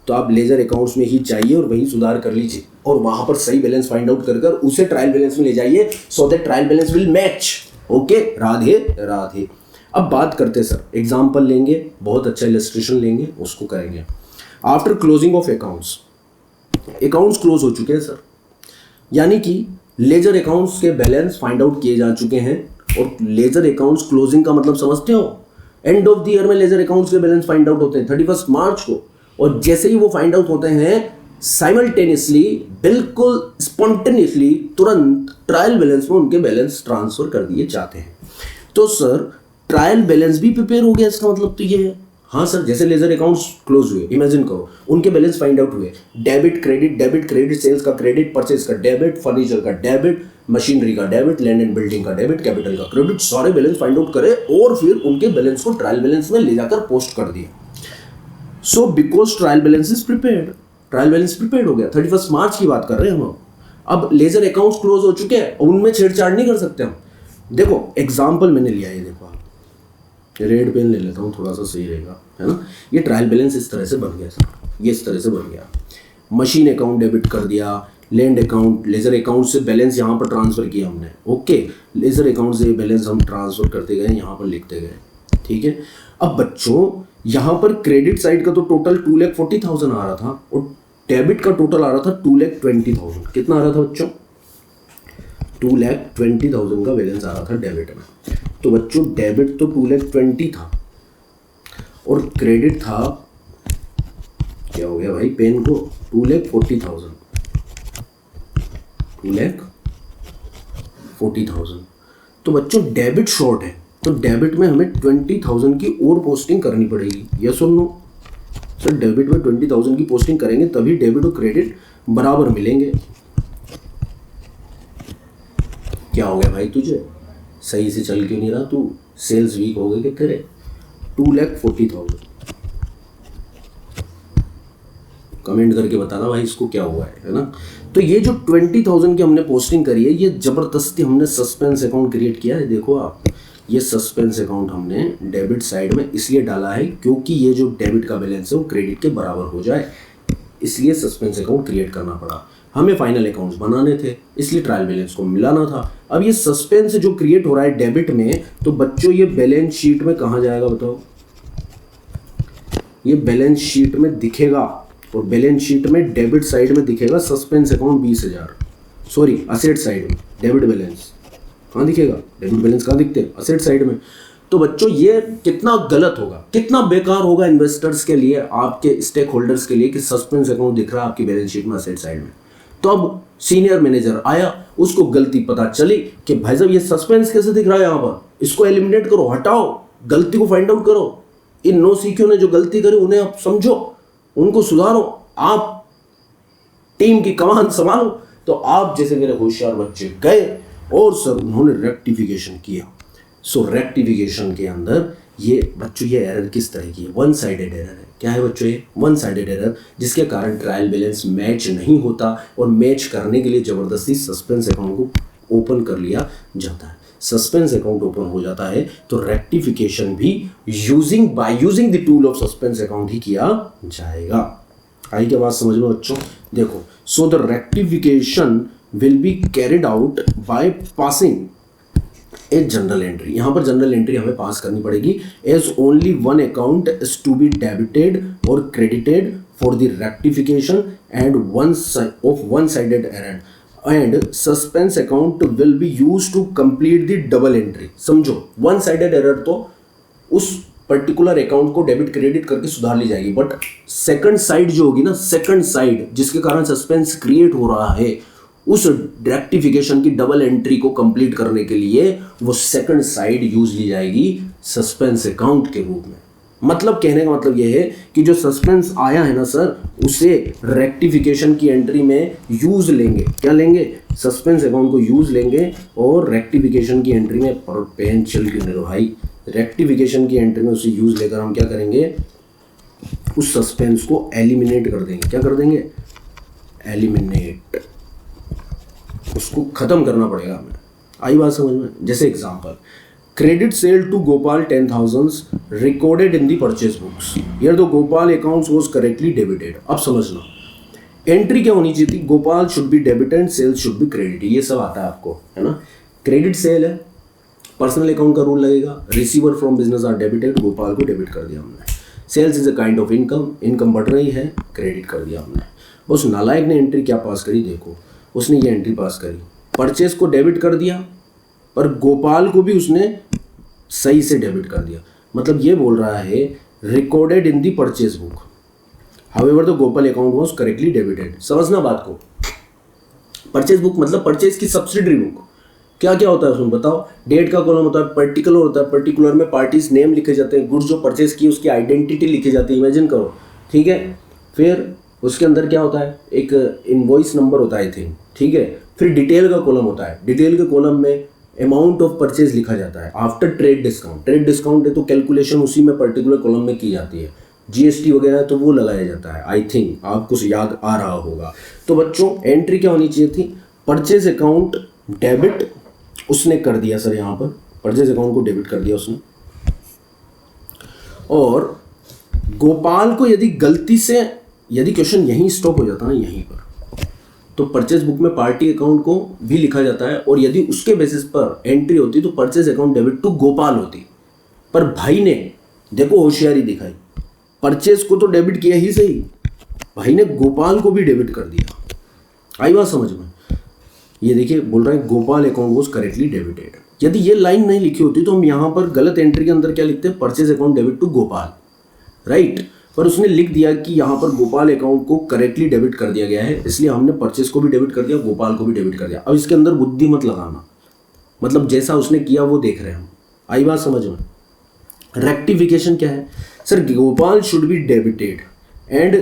तो आप लेजर अकाउंट्स में ही चाहिए और वही सुधार कर लीजिए, और वहां पर सही बैलेंस फाइंड आउट कर उसे ट्रायल बैलेंस में ले जाइए, so that trial balance will match. Okay, Radhe Radhe. अब बात करते हैं सर, एग्जाम्पल लेंगे, बहुत अच्छा इलस्ट्रेशन लेंगे, उसको करेंगे। After closing of accounts close हो चुके हैं सर, यानी कि लेजर अकाउंट्स के बैलेंस फाइंड आउट किए जा चुके हैं। और लेजर अकाउंट्स क्लोजिंग का मतलब समझते हो? एंड ऑफ द ईयर में लेजर अकाउंट्स के बैलेंस फाइंड आउट होते हैं 31 मार्च को, और जैसे ही वो फाइंड आउट होते हैं साइमल्टेनियसली, बिल्कुल स्पॉन्टेनियसली, तुरंत ट्रायल बैलेंस में उनके बैलेंस ट्रांसफर कर दिए जाते हैं। तो सर ट्रायल बैलेंस भी प्रिपेयर हो गया, इसका मतलब तो ये है। हाँ सर, जैसे लेजर अकाउंट्स क्लोज हुए, इमेजिन करो उनके बैलेंस फाइंड आउट हुए, डेबिट क्रेडिट, सेल्स का क्रेडिट, परचेज का डेबिट, फर्नीचर का डेबिट, मशीनरी का डेबिट, लैंड एंड बिल्डिंग का डेबिट, कैपिटल का क्रेडिट, सारे बैलेंस फाइंड आउट करे और फिर उनके बैलेंस को ट्रायल बैलेंस में ले जाकर पोस्ट कर दिया। So because trial balance is prepared, trial balance prepared हो गया। 31 मार्च की बात कर रहे हैं हम। अब लेजर अकाउंट्स क्लोज हो चुके हैं, उनमें छेड़छाड़ नहीं कर सकते हम। देखो एग्जाम्पल मैंने लिया है, देखो आप, रेड पेन ले लेता हूँ, थोड़ा सा सही रहेगा, है ना। ये ट्रायल बैलेंस इस तरह से बन गया सर, ये इस तरह से बन गया। मशीन अकाउंट डेबिट कर दिया, लैंड अकाउंट, लेजर अकाउंट से बैलेंस यहाँ पर ट्रांसफर किया हमने। ओके, लेजर अकाउंट से बैलेंस हम ट्रांसफर करते गए, यहाँ पर लिखते गए, ठीक है। अब बच्चों यहाँ पर क्रेडिट साइड का तो टोटल 2,40,000 आ रहा था, और डेबिट का टोटल आ रहा था 2,20,000। कितना आ रहा था बच्चों? 2,20,000 का बैलेंस आ रहा था डेबिट में। तो बच्चों डेबिट तो 2,20,000 था, और क्रेडिट था, क्या हो गया भाई पेन को, 2,40,000, 2,40,000। तो बच्चों डेबिट शॉर्ट है, तो डेबिट में हमें 20,000 की और पोस्टिंग करनी पड़ेगी। यस और नो? सर डेबिट में 20,000 की पोस्टिंग करेंगे तभी डेबिट और क्रेडिट बराबर मिलेंगे। क्या हो गया भाई तुझे? सही से चल क्यों नहीं रहा तू? सेल्स वीक हो गए कि तेरे? 2,40,000, कमेंट करके बताना भाई इसको क्या हुआ है ना। तो ये जो 20,000 की हमने पोस्टिंग करी है, ये ज़बरदस्ती हमने सस्पेंस अकाउंट क्रिएट किया है। देखो आप, ये सस्पेंस अकाउंट हमने डेबिट साइड में इसलिए डाला है क्योंकि ये जो डेबिट का बैलेंस है वो क्रेडिट के बराबर हो जाए, इसलिए सस्पेंस अकाउंट क्रिएट करना पड़ा। हमें फाइनल अकाउंट्स बनाने थे, इसलिए ट्रायल बैलेंस को मिलाना था। अब ये सस्पेंस जो क्रिएट हो रहा है डेबिट में, तो बच्चों ये बैलेंस शीट में कहाँ जाएगा बताओ? ये बैलेंस शीट में दिखेगा, और बैलेंस शीट में डेबिट साइड में दिखेगा suspense account 20,000, sorry asset side में डेबिट बैलेंस कहाँ दिखेगा? डेबिट बैलेंस कहाँ दिखते हैं? असेट साइड में। तो बच्चों ये कितना गलत होगा, कितना बेकार होगा इन्वेस्टर्स के लिए, आपके स्टेक होल्डर्स के लिए कि सस्पेंस अकाउंट दिख रहा है आपकी बैलेंस शीट में असेट साइड में। तो अब सीनियर मैनेजर आया, उसको गलती पता चली कि भाई साहब ये सस्पेंस कैसे दिख रहा है यहाँ पर, इसको एलिमिनेट करो, हटाओ, गलती को फाइंड आउट करो। इन नो सीक्यू ने जो गलती करी उन्हें आप समझो, उनको सुधारो, आप टीम की कमान संभालो। तो आप जैसे मेरे होशियार बच्चे गए और सर उन्होंने रेक्टिफिकेशन किया। सो रेक्टिफिकेशन के अंदर ये बच्चों ये एरर किस तरह की है? वन साइडेड एरर है। क्या है बच्चों? ये वन साइडेड एरर, जिसके कारण ट्रायल बैलेंस मैच नहीं होता, और मैच करने के लिए जबरदस्ती सस्पेंस अकाउंट को ओपन कर लिया जाता है। सस्पेंस अकाउंट ओपन हो जाता है तो रेक्टिफिकेशन भी by using the tool of suspense account ही किया जाएगा। आई क्या बात समझ में बच्चों? देखो, so the rectification will be carried out by passing a general entry. यहाँ पर जनरल एंट्री हमें पास करनी पड़ेगी। As only one account is to be debited और credited for the rectification and one sided error, and suspense account will be use to complete the double entry. समझो, वन साइडेड एरर तो उस पर्टिकुलर अकाउंट को डेबिट क्रेडिट करके सुधार ली जाएगी, बट सेकंड साइड जो होगी ना, सेकंड साइड जिसके कारण सस्पेंस क्रिएट हो रहा है, उस रेक्टिफिकेशन की डबल एंट्री को कंप्लीट करने के लिए वो सेकंड साइड यूज ली जाएगी सस्पेंस अकाउंट के रूप में। मतलब कहने का मतलब ये है कि जो सस्पेंस आया है ना सर, उसे रेक्टिफिकेशन की एंट्री में यूज लेंगे। क्या लेंगे? सस्पेंस अकाउंट को यूज लेंगे, और रेक्टिफिकेशन की एंट्री में पेन चल के नहीं भाई, रेक्टिफिकेशन की एंट्री में उसे यूज लेकर हम क्या करेंगे? उस सस्पेंस को एलिमिनेट कर देंगे। क्या कर देंगे? एलिमिनेट, उसको खत्म करना पड़ेगा हमें। आई बात समझ में? जैसे example, credit sale to Gopal 10,000 recorded in the purchase books, here the Gopal accounts was correctly debited. अब समझना एंट्री क्या होनी चाहिए थी? Gopal should be debited and sales should be credited. ये सब आता है आपको, है ना? क्रेडिट सेल है, पर्सनल अकाउंट का रूल लगेगा, receiver from business are debited, Gopal को डेबिट कर दिया हमने। Sales is a kind of income, income बढ़ रही है, क्रेडिट कर दिया हमने। उस नालायक ने एंट्री क्या पास करी? देखो, उसने ये एंट्री पास करी, परचेस को डेबिट कर दिया, पर गोपाल को भी उसने सही से डेबिट कर दिया। मतलब ये बोल रहा है recorded in the purchase book, however the Gopal account was correctly debited. समझना बात को। परचेज बुक मतलब परचेज की सब्सिडरी बुक। क्या क्या होता है उसमें बताओ? डेट का कॉलम होता है, पर्टिकुलर होता है, पर्टिकुलर में पार्टीज नेम लिखे जाते हैं, गुड्स जो परचेज की उसकी आइडेंटिटी लिखी जाती है, इमेजिन करो, ठीक है। फिर उसके अंदर क्या होता है? एक इनवॉइस नंबर होता है आई थिंक, ठीक है। फिर डिटेल का कॉलम होता है, डिटेल के कॉलम में अमाउंट ऑफ परचेज लिखा जाता है after trade discount. Trade discount है तो कैलकुलेशन उसी में पर्टिकुलर कॉलम में की जाती है। जीएसटी वगैरह तो वो लगाया जाता है, आई थिंक आपको याद आ रहा होगा। तो बच्चों एंट्री क्या होनी चाहिए थी? परचेज अकाउंट डेबिट उसने कर दिया सर, यहाँ पर परचेज अकाउंट को डेबिट कर दिया उसने। और गोपाल को यदि गलती से, यदि क्वेश्चन यहीं स्टॉप हो जाता ना यहीं पर, तो परचेज बुक में पार्टी अकाउंट को भी लिखा जाता है, और यदि उसके बेसिस पर एंट्री होती तो purchase account debit to Gopal होती। पर भाई ने देखो होशियारी दिखाई, परचेज को तो डेबिट किया ही सही, भाई ने गोपाल को भी डेबिट कर दिया। आई बात समझ में? ये देखिए बोल रहा है Gopal account was correctly debited. यदि ये लाइन नहीं लिखी होती तो हम यहाँ पर गलत एंट्री के अंदर क्या लिखते हैं? Purchase account debit to Gopal, right. पर उसने लिख दिया कि यहाँ पर गोपाल अकाउंट को करेक्टली डेबिट कर दिया गया है, इसलिए हमने परचेज को भी डेबिट कर दिया, गोपाल को भी डेबिट कर दिया। अब इसके अंदर बुद्धि मत लगाना, मतलब जैसा उसने किया वो देख रहे हैं हम। आई बात समझ में? रेक्टिफिकेशन क्या है sir? Gopal should be debited and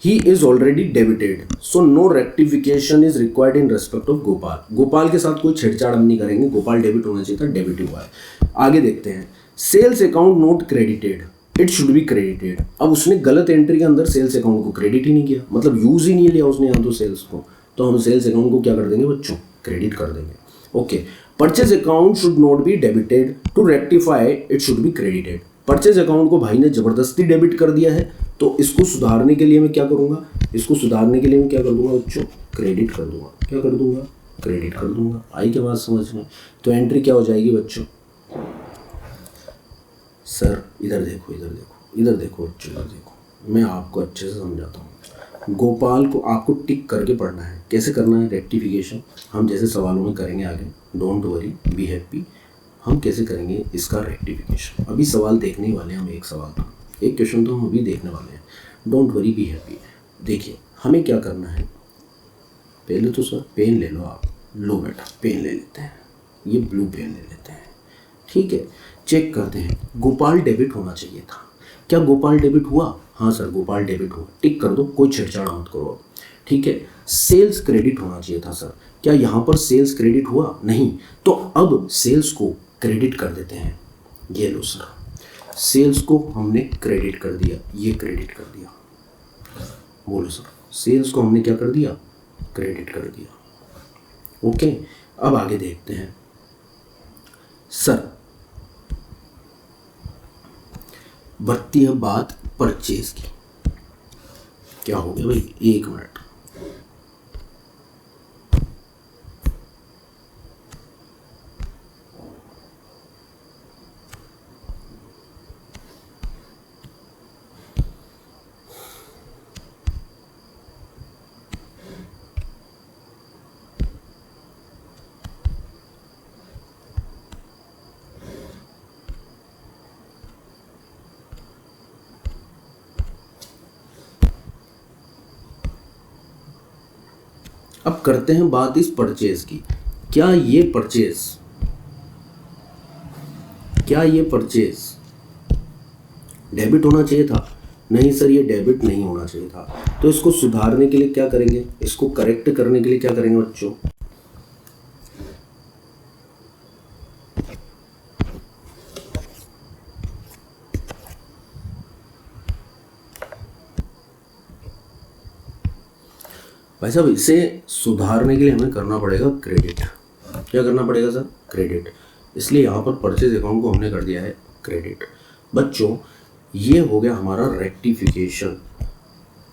he is already debited, so no rectification is required in respect of Gopal. Gopal के साथ कोई छेड़छाड़ हम नहीं करेंगे, गोपाल डेबिट होना चाहिए था, डेबिट हुआ है। आगे देखते हैं, sales account not credited, it should be credited. अब उसने गलत एंट्री के अंदर सेल्स अकाउंट को क्रेडिट ही नहीं किया, मतलब यूज ही नहीं लिया उसने यहाँ तो सेल्स को, तो हम सेल्स अकाउंट को क्या कर देंगे बच्चों, क्रेडिट कर देंगे। Okay, purchase account should not be debited, to rectify it should be credited. Purchase account को भाई ने जबरदस्ती डेबिट कर दिया है, तो इसको सुधारने के लिए मैं क्या करूंगा, इसको सुधारने के लिए मैं क्या कर दूंगा बच्चों, क्रेडिट कर दूंगा। क्या कर दूंगा, क्रेडिट कर दूंगा। आई क्या बात समझ में? तो एंट्री क्या हो जाएगी बच्चों, सर इधर देखो, इधर देखो, इधर देखो बच्चों, इधर देखो, मैं आपको अच्छे से समझाता हूँ। गोपाल को आपको टिक करके पढ़ना है। कैसे करना है रेक्टिफिकेशन, हम जैसे सवालों में करेंगे आगे, डोंट वरी, बी हैप्पी। हम कैसे करेंगे इसका रेक्टिफिकेशन, अभी सवाल देखने वाले हैं हम, एक सवाल था, एक क्वेश्चन तो हम अभी देखने वाले हैं। Don't worry, be happy. देखिए हमें क्या करना है, पहले तो सर पेन ले लो आप, लो बेटा पेन ले लेते हैं, ये ब्लू पेन ले लेते हैं, ठीक है। चेक करते हैं, गोपाल डेबिट होना चाहिए था, क्या गोपाल डेबिट हुआ? हाँ सर गोपाल डेबिट हुआ, टिक कर दो, कोई छेड़छाड़ मत करो, ठीक है। सेल्स क्रेडिट होना चाहिए था सर, क्या यहाँ पर सेल्स क्रेडिट हुआ? नहीं, तो अब सेल्स को क्रेडिट कर देते हैं, ये लो सर, सेल्स को हमने क्रेडिट कर दिया, ये क्रेडिट कर दिया, बोलो सर, सेल्स को हमने क्या कर दिया, क्रेडिट कर दिया। ओके, अब आगे देखते हैं सर, बढ़ती है बात परचेज की। क्या हो गया भाई, एक मिनट, अब करते हैं बात इस परचेज की। क्या ये परचेज डेबिट होना चाहिए था? नहीं सर ये डेबिट नहीं होना चाहिए था, तो इसको सुधारने के लिए क्या करेंगे, इसको करेक्ट करने के लिए क्या करेंगे बच्चों, भाई साहब इसे सुधारने के लिए हमें करना पड़ेगा क्रेडिट। क्या करना पड़ेगा सर, क्रेडिट। इसलिए यहाँ पर परचेज अकाउंट को हमने कर दिया है क्रेडिट। बच्चों ये हो गया हमारा रेक्टिफिकेशन।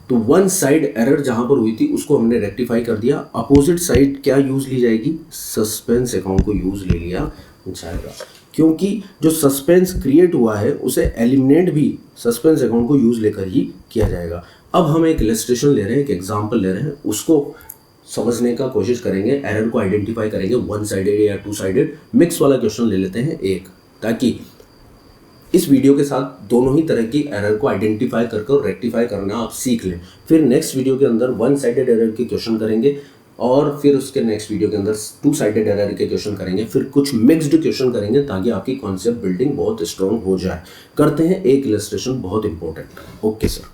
तो वन साइड एरर जहाँ पर हुई थी उसको हमने रेक्टिफाई कर दिया। अपोजिट साइड क्या यूज ली जाएगी, सस्पेंस अकाउंट को यूज ले लिया जाएगा, क्योंकि जो सस्पेंस क्रिएट हुआ है उसे एलिमिनेट भी सस्पेंस अकाउंट को यूज लेकर ही किया जाएगा। अब हम एक इलस्ट्रेशन ले रहे हैं, एक एग्जांपल ले रहे हैं, उसको समझने का कोशिश करेंगे, एरर को आइडेंटिफाई करेंगे। वन साइडेड या टू साइडेड मिक्स वाला क्वेश्चन ले लेते हैं एक, ताकि इस वीडियो के साथ दोनों ही तरह की एरर को आइडेंटिफाई करके और रेक्टिफाई करना आप सीख लें। फिर नेक्स्ट वीडियो के अंदर वन साइडेड एरर के क्वेश्चन करेंगे, और फिर उसके नेक्स्ट वीडियो के अंदर टू साइडेड एरर के क्वेश्चन करेंगे, फिर कुछ मिक्स्ड क्वेश्चन करेंगे, ताकि आपकी कॉन्सेप्ट बिल्डिंग बहुत स्ट्रॉन्ग हो जाए। करते हैं एक इलस्ट्रेशन, बहुत important. Okay sir,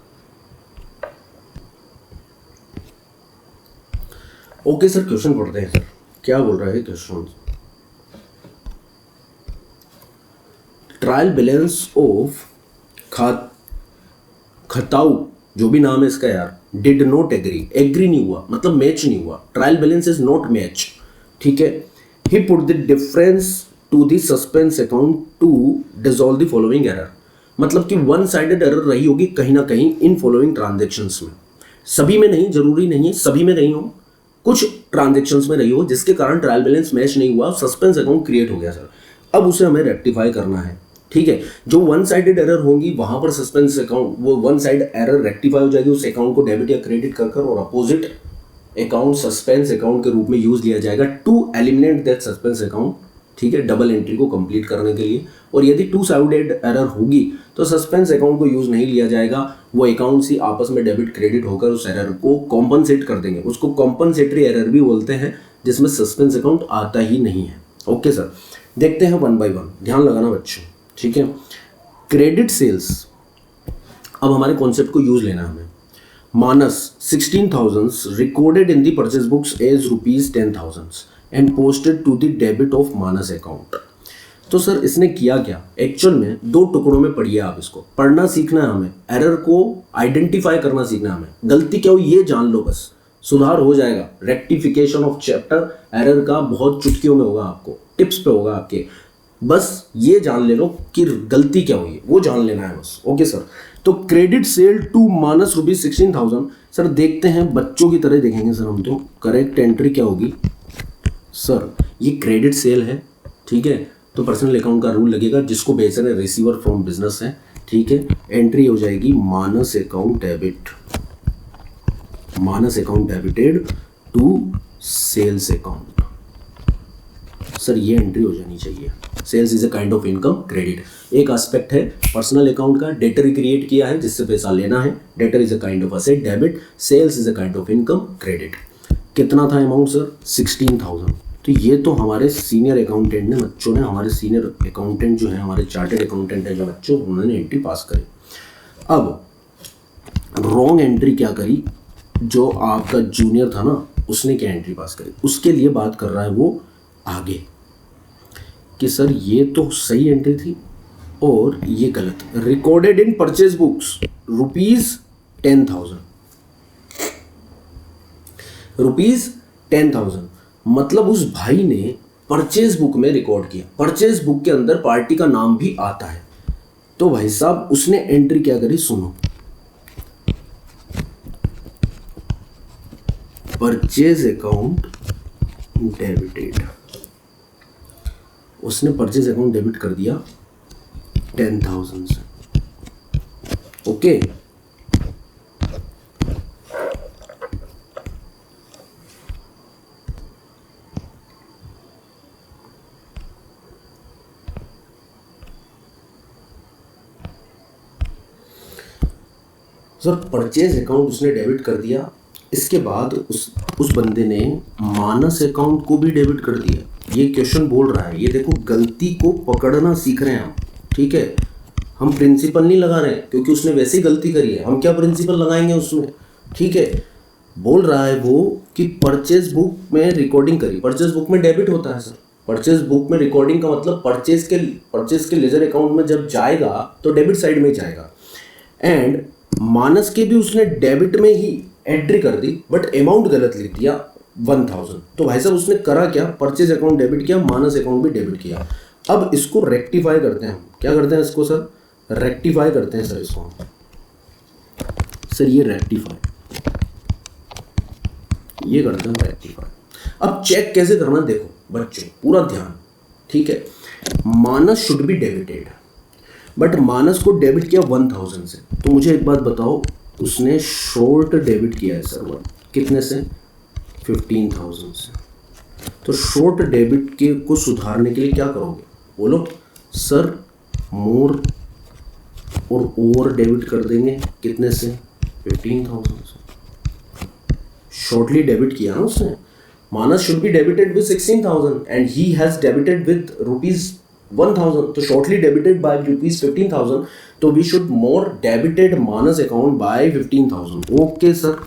okay sir, question पढ़ते हैं सर। क्या बोल रहा है क्वेश्चन, ट्रायल बैलेंस ऑफ खताऊ, जो भी नाम है इसका यार, डिड नॉट एग्री नहीं हुआ, मतलब मैच नहीं हुआ। Trial balance is not match, ठीक है। He put the difference to the suspense account to dissolve the following error, मतलब कि वन साइडेड एरर रही होगी कहीं ना कहीं इन फॉलोइंग ट्रांजेक्शन्स में। सभी में नहीं, जरूरी नहीं है सभी में रही हो, कुछ ट्रांजेक्शन्स में रही हो जिसके कारण ट्रायल बैलेंस मैच नहीं हुआ, सस्पेंस अकाउंट क्रिएट हो गया सर। अब उसे हमें रेक्टिफाई करना है, ठीक है। जो वन साइडेड एरर होगी वहां पर सस्पेंस अकाउंट, वो वन साइड एरर रेक्टिफाई हो जाएगी, उस अकाउंट को डेबिट या क्रेडिट कर और अपोजिट अकाउंट सस्पेंस अकाउंट के रूप में यूज लिया जाएगा to eliminate that suspense account, ठीक है, डबल एंट्री को कंप्लीट करने के लिए। और यदि टू साइडेड एरर होगी तो सस्पेंस अकाउंट को यूज नहीं लिया जाएगा, वो अकाउंट्स ही आपस में डेबिट क्रेडिट होकर उस एरर को कॉम्पनसेट कर देंगे। उसको कॉम्पनसेटरी एरर भी बोलते हैं, जिसमें सस्पेंस अकाउंट आता ही नहीं है। ओके सर, देखते हैं वन बाय वन, ध्यान लगाना बच्चों, ठीक है। क्रेडिट सेल्स, अब हमारे कॉन्सेप्ट को यूज लेना हमें। Manas 16,000 recorded in the purchase books as ₹10,000 and posted to the debit of Manas account. तो सर इसने किया क्या, एक्चुअल में दो टुकड़ों में पढ़िए आप इसको, पढ़ना सीखना है हमें, एरर को आइडेंटिफाई करना सीखना है हमें, गलती क्या हुई ये जान लो बस, सुधार हो जाएगा। रेक्टिफिकेशन ऑफ चैप्टर एरर का बहुत चुटकियों में होगा, आपको टिप्स पे होगा आपके, बस ये जान ले लो कि गलती क्या हुई है वो जान लेना है बस। ओके सर, तो credit sale to Manas ₹16,000। Sir देखते हैं, बच्चों की तरह देखेंगे सर हम तो, करेक्ट एंट्री क्या होगी सर, ये क्रेडिट सेल है, ठीक है, तो पर्सनल अकाउंट का रूल लगेगा, जिसको बेच रहे हैं रिसीवर फ्रॉम बिजनेस है, ठीक है, एंट्री हो जाएगी Manas account debit, Manas account debited to sales account. Sir ये एंट्री हो जानी चाहिए। Sales is a kind of income credit, एक एस्पेक्ट है पर्सनल अकाउंट का, डेटर क्रिएट किया है जिससे पैसा लेना है, debtor is a kind of asset debit, sales is a kind of income credit. कितना था अमाउंट सर, 16,000। तो ये तो हमारे सीनियर अकाउंटेंट ने, बच्चों ने, हमारे सीनियर अकाउंटेंट जो है, हमारे चार्टेड अकाउंटेंट है जो बच्चों, उन्होंने एंट्री पास करी। अब रॉन्ग एंट्री क्या करी, जो आपका जूनियर था ना उसने क्या एंट्री पास करी, उसके लिए बात कर रहा है वो आगे कि सर ये तो सही एंट्री थी और ये गलत। रिकॉर्डेड इन परचेज बुक्स ₹10,000, ₹10,000 मतलब उस भाई ने परचेज बुक में रिकॉर्ड किया, परचेज बुक के अंदर पार्टी का नाम भी आता है। तो भाई साहब उसने एंट्री क्या करी, सुनो, परचेज अकाउंट डेबिटेड, उसने परचेज अकाउंट डेबिट कर दिया 10,000 से। ओके, सर परचेज अकाउंट उसने डेबिट कर दिया, इसके बाद उस बंदे ने माइनस अकाउंट को भी डेबिट कर दिया। ये क्वेश्चन बोल रहा है, ये देखो गलती को पकड़ना सीख रहे हैं हम, ठीक है, हम प्रिंसिपल नहीं लगा रहे हैं क्योंकि उसने वैसे ही गलती करी है, हम क्या प्रिंसिपल लगाएंगे उसमें, ठीक है। बोल रहा है वो कि परचेज बुक में रिकॉर्डिंग करी, परचेज बुक में डेबिट होता है सर, परचेज बुक में रिकॉर्डिंग का मतलब परचेज के लेजर अकाउंट में जब जाएगा तो डेबिट साइड में जाएगा, एंड माइनस के भी उसने डेबिट में ही एंट्री कर दी, बट अमाउंट गलत लिख दिया 1,000। तो भाई साहब उसने करा क्या, परचेज अकाउंट डेबिट किया, माइनस अकाउंट भी डेबिट किया। अब इसको रेक्टिफाई करते हैं हम, क्या करते हैं इसको सर, रेक्टिफाई करते हैं सर इसको, सर ये रेक्टिफाई, ये करते हैं रेक्टिफाई। अब चेक कैसे करना देखो बच्चों, पूरा ध्यान, ठीक है, minus should be debited, but minus को डेबिट किया 1,000 से, तो मुझे एक बात बताओ, उसने शॉर्ट डेबिट किया है सर कितने से, 15,000 से। तो शॉर्ट डेबिट के को सुधारने के लिए क्या करोगे, बोलो सर, मोर और ओवर डेबिट कर देंगे, कितने से, 15,000 से। शॉर्टली डेबिट किया ना उसने, Manas should be debited with 16,000 and he has debited with ₹1,000, तो शॉर्टली डेबिटेड बाय ₹15,000, तो we should more debited Manas account by 15,000। Okay sir,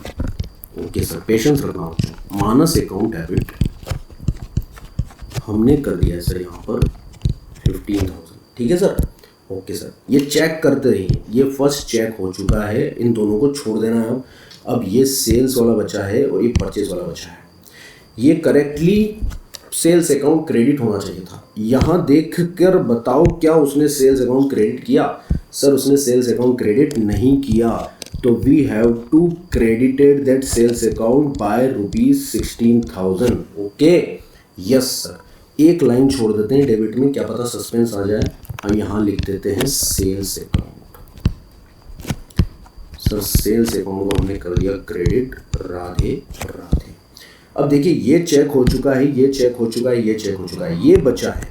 okay sir, patience रखना बच्चों। माइनस अकाउंट डेबिट हमने कर दिया है सर यहाँ पर 15,000, ठीक है सर, ओके सर। ये चेक करते रहिए, ये फर्स्ट चेक हो चुका है, इन दोनों को छोड़ देना है अब ये सेल्स वाला बचा है और ये परचेज वाला बचा है। ये करेक्टली सेल्स अकाउंट क्रेडिट होना चाहिए था। यहाँ देख कर बताओ क्या उसने सेल्स अकाउंट क्रेडिट किया, सर उसने सेल्स अकाउंट क्रेडिट नहीं किया, तो we have to credited that sales account by ₹16,000। Okay, yes sir, एक लाइन छोड़ देते हैं डेबिट में, क्या पता सस्पेंस आ जाए, हम यहाँ लिख देते हैं sales account. Sir sales account को हमने कर दिया क्रेडिट, राधे राधे। अब देखिए ये चेक हो चुका है, ये चेक हो चुका है, ये चेक हो चुका है, ये बचा है,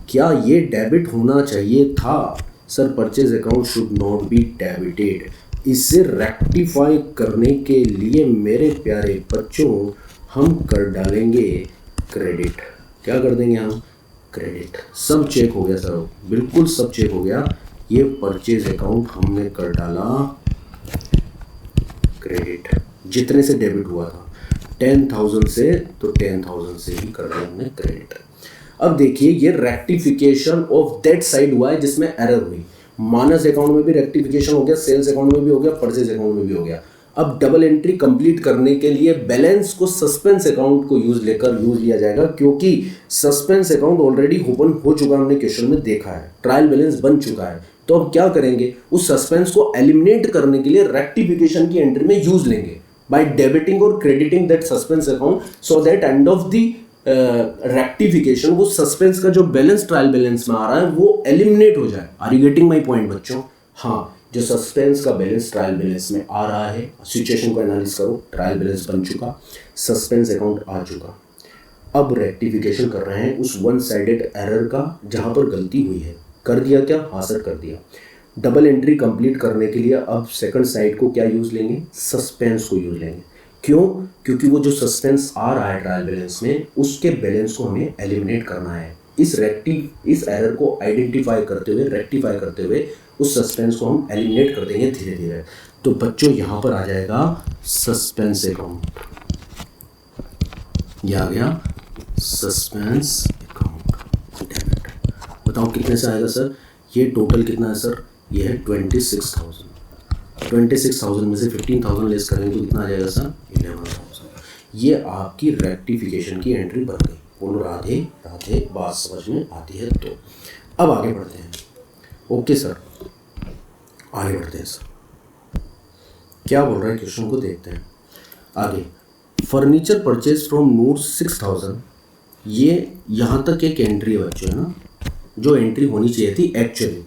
क्या ये डेबिट होना चाहिए था, sir purchase account should not be debited. इसे रेक्टिफाई करने के लिए मेरे प्यारे बच्चों हम कर डालेंगे क्रेडिट, क्या कर देंगे हम, क्रेडिट। सब चेक हो गया सर, बिल्कुल सब चेक हो गया, ये परचेज अकाउंट हमने कर डाला क्रेडिट, जितने से डेबिट हुआ था 10,000 से, तो 10,000 से ही कर दिया हमने क्रेडिट। अब देखिए ये रेक्टिफिकेशन ऑफ दैट साइड हुआ है जिसमें एरर हुई। माइनस अकाउंट में भी रेक्टिफिकेशन हो गया, सेल्स अकाउंट में भी हो गया, परचेज अकाउंट में भी हो गया। अब डबल एंट्री कंप्लीट करने के लिए बैलेंस को सस्पेंस अकाउंट को यूज लिया जाएगा, क्योंकि सस्पेंस अकाउंट ऑलरेडी ओपन हो चुका, हमने क्वेश्चन में देखा है, ट्रायल बैलेंस बन चुका है। तो अब क्या करेंगे, उस सस्पेंस को एलिमिनेट करने के लिए रेक्टिफिकेशन की एंट्री में यूज लेंगे बाय डेबिटिंग और crediting that suspense account, so that end of the rectification वो सस्पेंस का जो बैलेंस ट्रायल बैलेंस में आ रहा है वो एलिमिनेट हो जाए। Are you getting my point बच्चों? हाँ, जो सस्पेंस का बैलेंस ट्रायल बैलेंस में आ रहा है, सिचुएशन को एनालिस करो, ट्रायल बैलेंस बन चुका, सस्पेंस अकाउंट आ चुका, अब रेक्टिफिकेशन कर रहे हैं उस वन साइडेड एरर का जहां पर गलती हुई है। कर दिया क्या? हाँ सर कर दिया। डबल एंट्री कंप्लीट करने के लिए अब सेकंड साइड को क्या यूज लेंगे? सस्पेंस को यूज लेंगे। क्यों? क्योंकि वो जो सस्पेंस आ रहा है ट्रायल बैलेंस में, उसके बैलेंस को हमें एलिमिनेट करना है। इस एरर को आइडेंटिफाई करते हुए, रेक्टिफाई करते हुए उस सस्पेंस को हम एलिमिनेट कर देंगे धीरे धीरे। तो बच्चों यहाँ पर आ जाएगा सस्पेंस अकाउंट, यह आ गया सस्पेंस अकाउंट डेबिट। बताओ कितने से आएगा सर? ये टोटल कितना है सर? ये है 26,000। 26,000 में से 15,000 लेस करेंगे तो कितना आ जाएगा सर? 11,000। ये आपकी रेक्टिफिकेशन की एंट्री बन गई। बोलो राधे राधे, बात समझ में आती है? तो अब आगे बढ़ते हैं। ओके सर, आगे बढ़ते हैं सर। क्या बोल रहा है क्वेश्चन को देखते हैं आगे। फर्नीचर परचेज फ्रॉम नूर 6,000, ये यहाँ तक एक एंट्री है बच्चों, है ना, जो एंट्री होनी चाहिए थी एक्चुअली।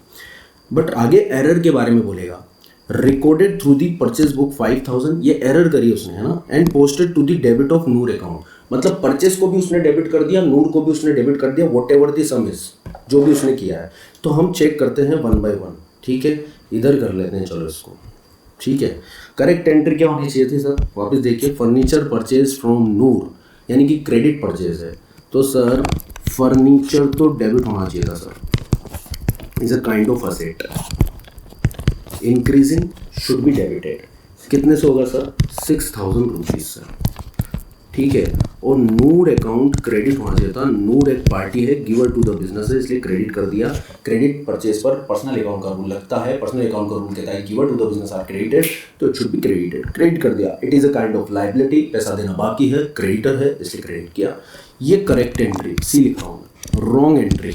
बट आगे एरर के बारे में बोलेगा। Recorded through the purchase book 5,000, ये एरर करी उसने, है ना, and posted to the debit of Noor account. मतलब परचेज को भी उसने डेबिट कर दिया, नूर को भी उसने डेबिट कर दिया, what ever the some is, जो भी उसने किया है। तो हम चेक करते हैं 1 by 1, ठीक है, इधर कर लेते हैं चलो इसको, ठीक है। करेक्ट एंट्री क्या होनी चाहिए थी सर? वापस देखिए, फर्नीचर परचेज फ्रॉम नूर यानी कि क्रेडिट परचेज है, तो सर फर्नीचर तो डेबिट होना चाहिए था sir, is a kind of asset, increasing should be debited. कितने से होगा सर? 6,000 रुपीज सर, ठीक है। और नूर अकाउंट क्रेडिट होना चाहिए था, नूर एक पार्टी है, गिवर टू द बिजनेस है, इसलिए क्रेडिट कर दिया। क्रेडिट परचेज पर पर्सनल अकाउंट का रूल लगता है, पर्सनल अकाउंट का रूल कहता है giver to the business are credited, तो it should be credited. Credit कर दिया, it is a kind of liability, पैसा देना बाकी है, क्रेडिटर है इसलिए क्रेडिट किया। ये करेक्ट एंट्री, सी लिखा हूँ। रॉन्ग एंट्री,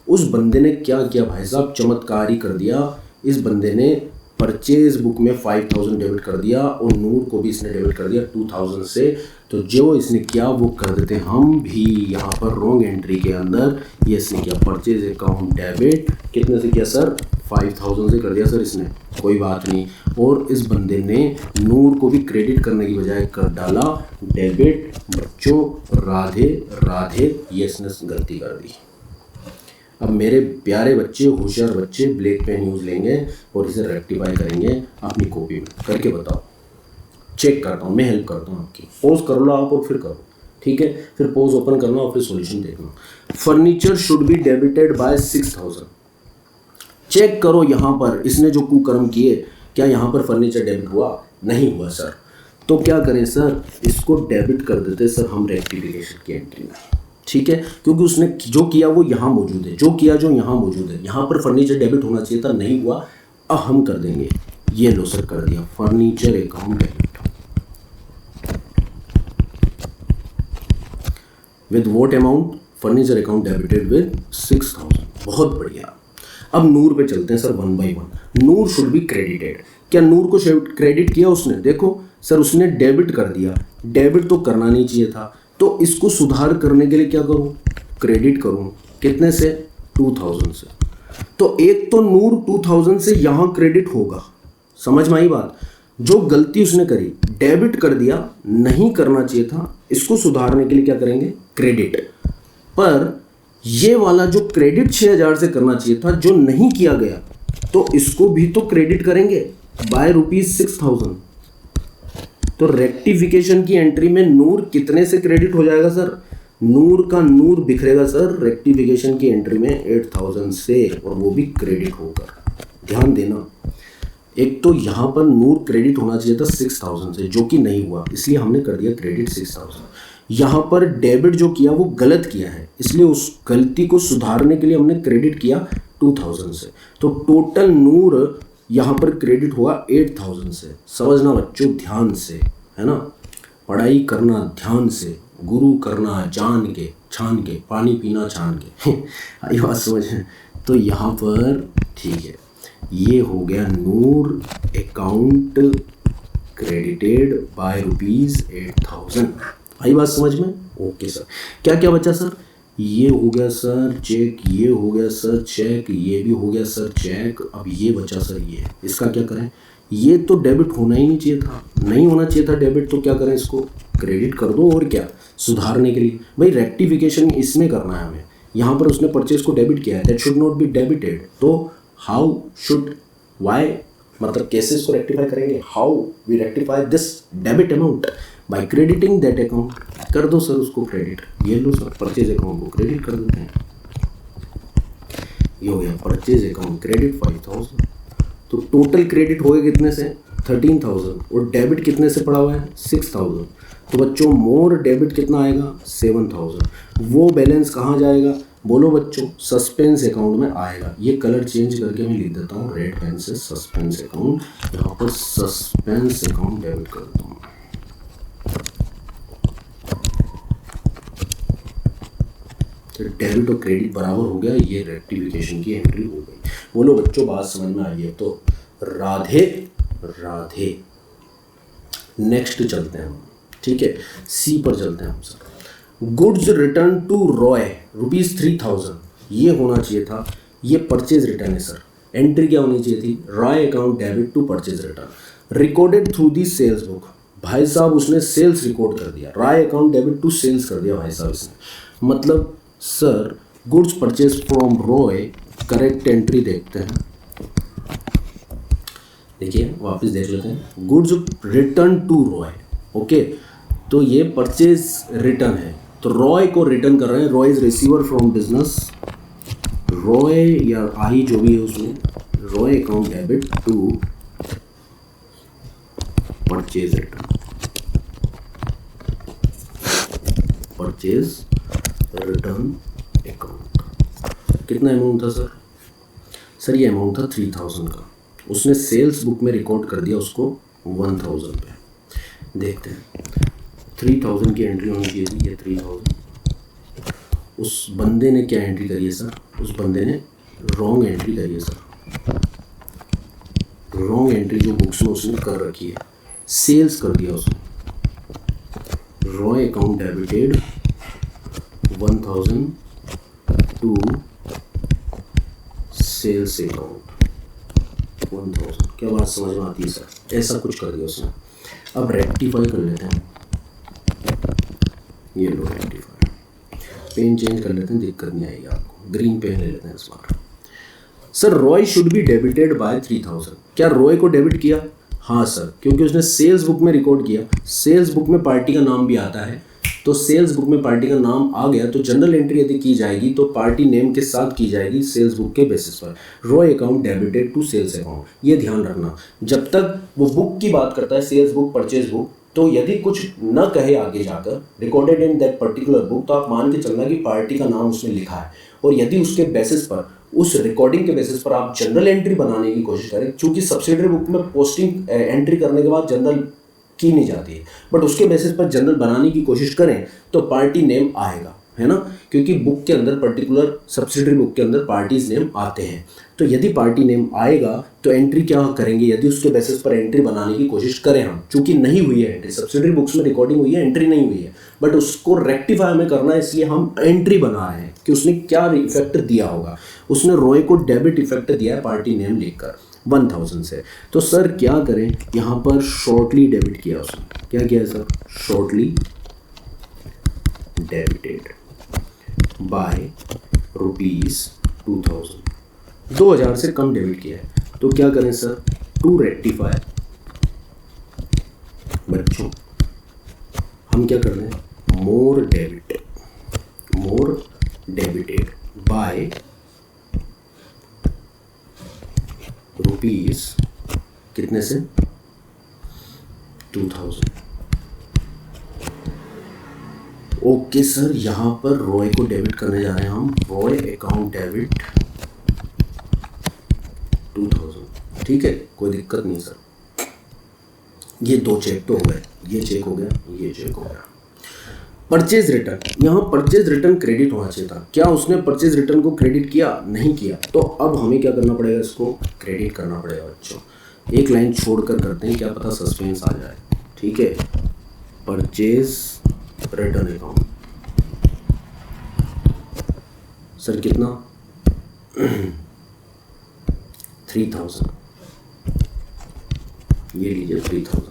उस बंदे ने क्या किया भाई साहब? चमत्कार ही कर दिया। इस बंदे ने परचेज बुक में 5,000 डेबिट कर दिया और नूर को भी इसने डेबिट कर दिया 2,000 से। तो जो इसने किया वो कर देते हम भी यहाँ पर रॉन्ग एंट्री के अंदर। ये इसने किया परचेज अकाउंट डेबिट, कितने से किया सर? 5,000 से कर दिया सर इसने, कोई बात नहीं। और इस बंदे ने नूर को भी क्रेडिट करने की बजाय कर डाला डेबिट। बच्चों राधे राधे, ये इसने गलती कर दी। अब मेरे प्यारे बच्चे, होशियार बच्चे ब्लैक पेन यूज लेंगे और इसे रेक्टिफाई करेंगे अपनी कॉपी में। करके बताओ, चेक करता हूँ, मैं हेल्प करता हूँ आपकी। पोज कर लो आप और फिर करो, ठीक है। फिर पोज ओपन करना और फिर सॉल्यूशन देखना। Furniture should be debited by 6,000। Check करो यहाँ पर इसने जो कुकर्म किए, क्या यहाँ पर फर्नीचर डेबिट हुआ? नहीं हुआ सर। तो क्या करें सर? इसको डेबिट कर देते सर हम रेक्टिफिकेशन की एंट्री में, ठीक है, क्योंकि उसने जो किया वो यहाँ मौजूद है, जो किया जो यहाँ मौजूद है। यहाँ पर फर्नीचर डेबिट होना चाहिए था, नहीं हुआ, अब हम कर देंगे। ये लो सर, कर दिया furniture account debit with what amount? Furniture account debited with 6,000। बहुत बढ़िया। अब नूर पे चलते हैं sir 1 by 1। Noor should be credited. क्या नूर को क्रेडिट किया उसने? देखो सर उसने डेबिट कर दिया, डेबिट तो करना नहीं चाहिए था, तो इसको सुधार करने के लिए क्या करूं? क्रेडिट करूं। कितने से? 2,000 से। तो एक तो नूर 2,000 से यहां क्रेडिट होगा, समझ में आई बात? जो गलती उसने करी, डेबिट कर दिया, नहीं करना चाहिए था, इसको सुधारने के लिए क्या करेंगे? क्रेडिट। पर ये वाला जो क्रेडिट 6,000 से करना चाहिए था, जो नहीं किया गया, तो इसको भी तो क्रेडिट करेंगे बाय ₹6,000। तो रेक्टिफिकेशन की एंट्री में नूर कितने से क्रेडिट हो जाएगा सर? नूर का नूर बिखरेगा सर रेक्टिफिकेशन की एंट्री में 8,000 से, और वो भी क्रेडिट होकर। ध्यान देना, एक तो यहाँ पर नूर क्रेडिट होना चाहिए था 6,000 से, जो कि नहीं हुआ, इसलिए हमने कर दिया क्रेडिट 6,000। यहाँ पर डेबिट जो किया वो गलत किया है, इसलिए उस गलती को सुधारने के लिए हमने क्रेडिट किया 2000 से। तो टोटल नूर यहाँ पर क्रेडिट हुआ 8000 से। समझना बच्चों ध्यान से, है ना, पढ़ाई करना ध्यान से, गुरु करना जान के छान के, पानी पीना छान के आई बात समझ में। तो यहाँ पर ठीक है, ये हो गया नूर अकाउंट क्रेडिटेड बाय ₹8000। आई बात समझ में? Okay sir. क्या क्या बचा सर? ये हो गया सर चेक, ये हो गया सर चेक, ये भी हो गया सर चेक। अब ये बचा सर ये, इसका क्या करें? ये तो डेबिट होना ही नहीं चाहिए था, नहीं होना चाहिए था डेबिट, तो क्या करें, इसको क्रेडिट कर दो। और क्या सुधारने के लिए भाई रेक्टिफिकेशन इसमें करना है हमें। यहाँ पर उसने परचेज को डेबिट किया है, that should not be debited. तो हाउ शुड, वाई, मतलब कैसे इसको रेक्टिफाई करेंगे? How we rectify this debit amount? By crediting that account. कर दो सर उसको क्रेडिट। ये लो सर, परचेज अकाउंट को क्रेडिट कर देते हैं। ये हो गया परचेज अकाउंट क्रेडिट 5000। तो टोटल क्रेडिट हो गया कितने से? 13000। और डेबिट कितने से पड़ा हुआ है? 6000। तो बच्चों मोर डेबिट कितना आएगा? 7000। वो बैलेंस कहाँ जाएगा? बोलो बच्चों, सस्पेंस अकाउंट में आएगा। ये कलर चेंज करके मैं लिख देता हूँ रेड पेन से, सस्पेंस अकाउंट। यहाँ पर सस्पेंस अकाउंट डेबिट कर देता हूँ। डेबिट और क्रेडिट बराबर हो गया, ये रेक्टिफिकेशन की एंट्री हो गई। बोलो बच्चों, बात समझ में आई है तो राधे राधे। नेक्स्ट चलते हैं हम, ठीक है, सी पर चलते हैं हम sir. Goods return to Roy ₹3000, ये होना चाहिए था। ये परचेज रिटर्न है सर, एंट्री क्या होनी चाहिए थी? Roy account debit to purchase return, recorded through the sales book. भाई साहब उसने सेल्स रिकॉर्ड कर दिया, Roy account debit to sales कर दिया भाई साहब इसने। मतलब sir goods purchase from Roy, correct entry देखते हैं, देखिए वापस देख लेते हैं। Goods return to Roy, okay, तो ये परचेज रिटर्न है, तो रॉय को रिटर्न कर रहे हैं। Roy is receiver from business, Roy या आई जो भी है उसमें, Roy account debit to purchase return, purchase return account. कितना अमाउंट था सर? सर ये अमाउंट था 3000 का, उसने सेल्स बुक में रिकॉर्ड कर दिया उसको 1000 पे। देखते हैं 3000 की एंट्री होनी चाहिए थी, ये 3000। उस बंदे ने क्या एंट्री करी है सर? उस बंदे ने रॉन्ग एंट्री करी है सर, रॉन्ग एंट्री जो बुक्स में उसने कर रखी है, सेल्स कर दिया उसने। Roy account debited 1000 to sales account 1000। क्या बात समझ में आती है सर? ऐसा कुछ कर दिया उसने। अब रेक्टिफाई कर लेते हैं, ये लो रेक्टिफाई, पेन चेंज कर लेते हैं, दिक्कत नहीं आएगी आपको। ग्रीन पेन ले लेते हैं इस बार। Sir Roy should be debited by 3000। क्या रॉय को डेबिट किया? हाँ सर, क्योंकि उसने सेल्स बुक में रिकॉर्ड किया। सेल्स बुक में पार्टी का नाम भी आता है, तो सेल्स बुक में पार्टी का नाम आ गया तो जनरल एंट्री यदि की जाएगी तो पार्टी नेम के साथ की जाएगी सेल्स बुक के बेसिस पर। Roy account debited to sales account, ये ध्यान रखना। जब तक वो बुक की बात करता है, सेल्स बुक, परचेज बुक, तो यदि कुछ न कहे आगे जाकर recorded in that particular book, तो आप मान के चलना कि पार्टी का नाम उसने लिखा है। और यदि उसके बेसिस पर, उस रिकॉर्डिंग के बेसिस पर आप जनरल एंट्री बनाने की कोशिश करें, क्योंकि सब्सिडरी बुक में पोस्टिंग एंट्री करने के बाद जनरल की नहीं जाती है, बट उसके बेसिस पर जनरल बनाने की कोशिश करें तो पार्टी नेम आएगा, है ना, क्योंकि बुक के अंदर, पर्टिकुलर सब्सिडरी बुक के अंदर पार्टीज नेम आते हैं। तो यदि पार्टी नेम आएगा तो एंट्री क्या करेंगे? यदि उसके बेसिस पर एंट्री बनाने की कोशिश करें हम, चूंकि नहीं हुई है एंट्री, सब्सिडरी बुक्स में रिकॉर्डिंग हुई है, एंट्री नहीं हुई है, बट उसको रेक्टिफाई हमें करना है, इसलिए हम एंट्री बना रहे हैं कि उसने क्या इफेक्ट दिया होगा। उसने रॉय को डेबिट इफेक्ट दिया है पार्टी नेम लिखकर 1000 से। तो सर क्या करें? यहाँ पर शॉर्टली डेबिट किया उसने। क्या किया है सर? शॉर्टली डेबिटेड बाय ₹2000, 2000 से कम डेबिट किया है। तो क्या करें सर? टू रेक्टिफाई बच्चों हम क्या कर रहे हैं? मोर डेबिटेड बाय रुपीज कितने से? 2000। ओके सर, यहाँ पर रॉय को डेबिट करने जा रहे हैं हम। रॉय अकाउंट डेबिट 2000, ठीक है, कोई दिक्कत नहीं सर। ये 2 चेक तो हो गए, ये चेक हो गया, ये चेक हो गया। परचेज रिटर्न, यहाँ परचेज रिटर्न क्रेडिट होना चाहिए था। क्या उसने परचेज रिटर्न को क्रेडिट किया? नहीं किया। तो अब हमें क्या करना पड़ेगा, इसको क्रेडिट करना पड़ेगा बच्चों। एक लाइन छोड़कर करते हैं, क्या पता सस्पेंस आ जाए, ठीक है। परचेज रिटर्न अकाउंट सर कितना 3000, ये लीजिए 3000,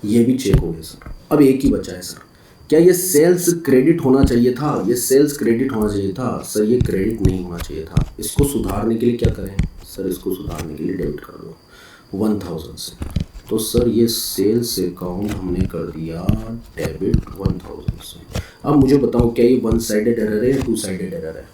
ये भी चेक हो गया सर। अब एक ही बचा है सर, क्या ये सेल्स क्रेडिट होना चाहिए था? ये सेल्स क्रेडिट होना चाहिए था सर, ये क्रेडिट नहीं होना चाहिए था। इसको सुधारने के लिए क्या करें सर, इसको सुधारने के लिए डेबिट कर दो 1000 से। तो सर ये सेल्स अकाउंट हमने कर दिया डेबिट 1000 से। अब मुझे बताओ, क्या ये वन साइडेड एरर है या टू साइडेड एरर है?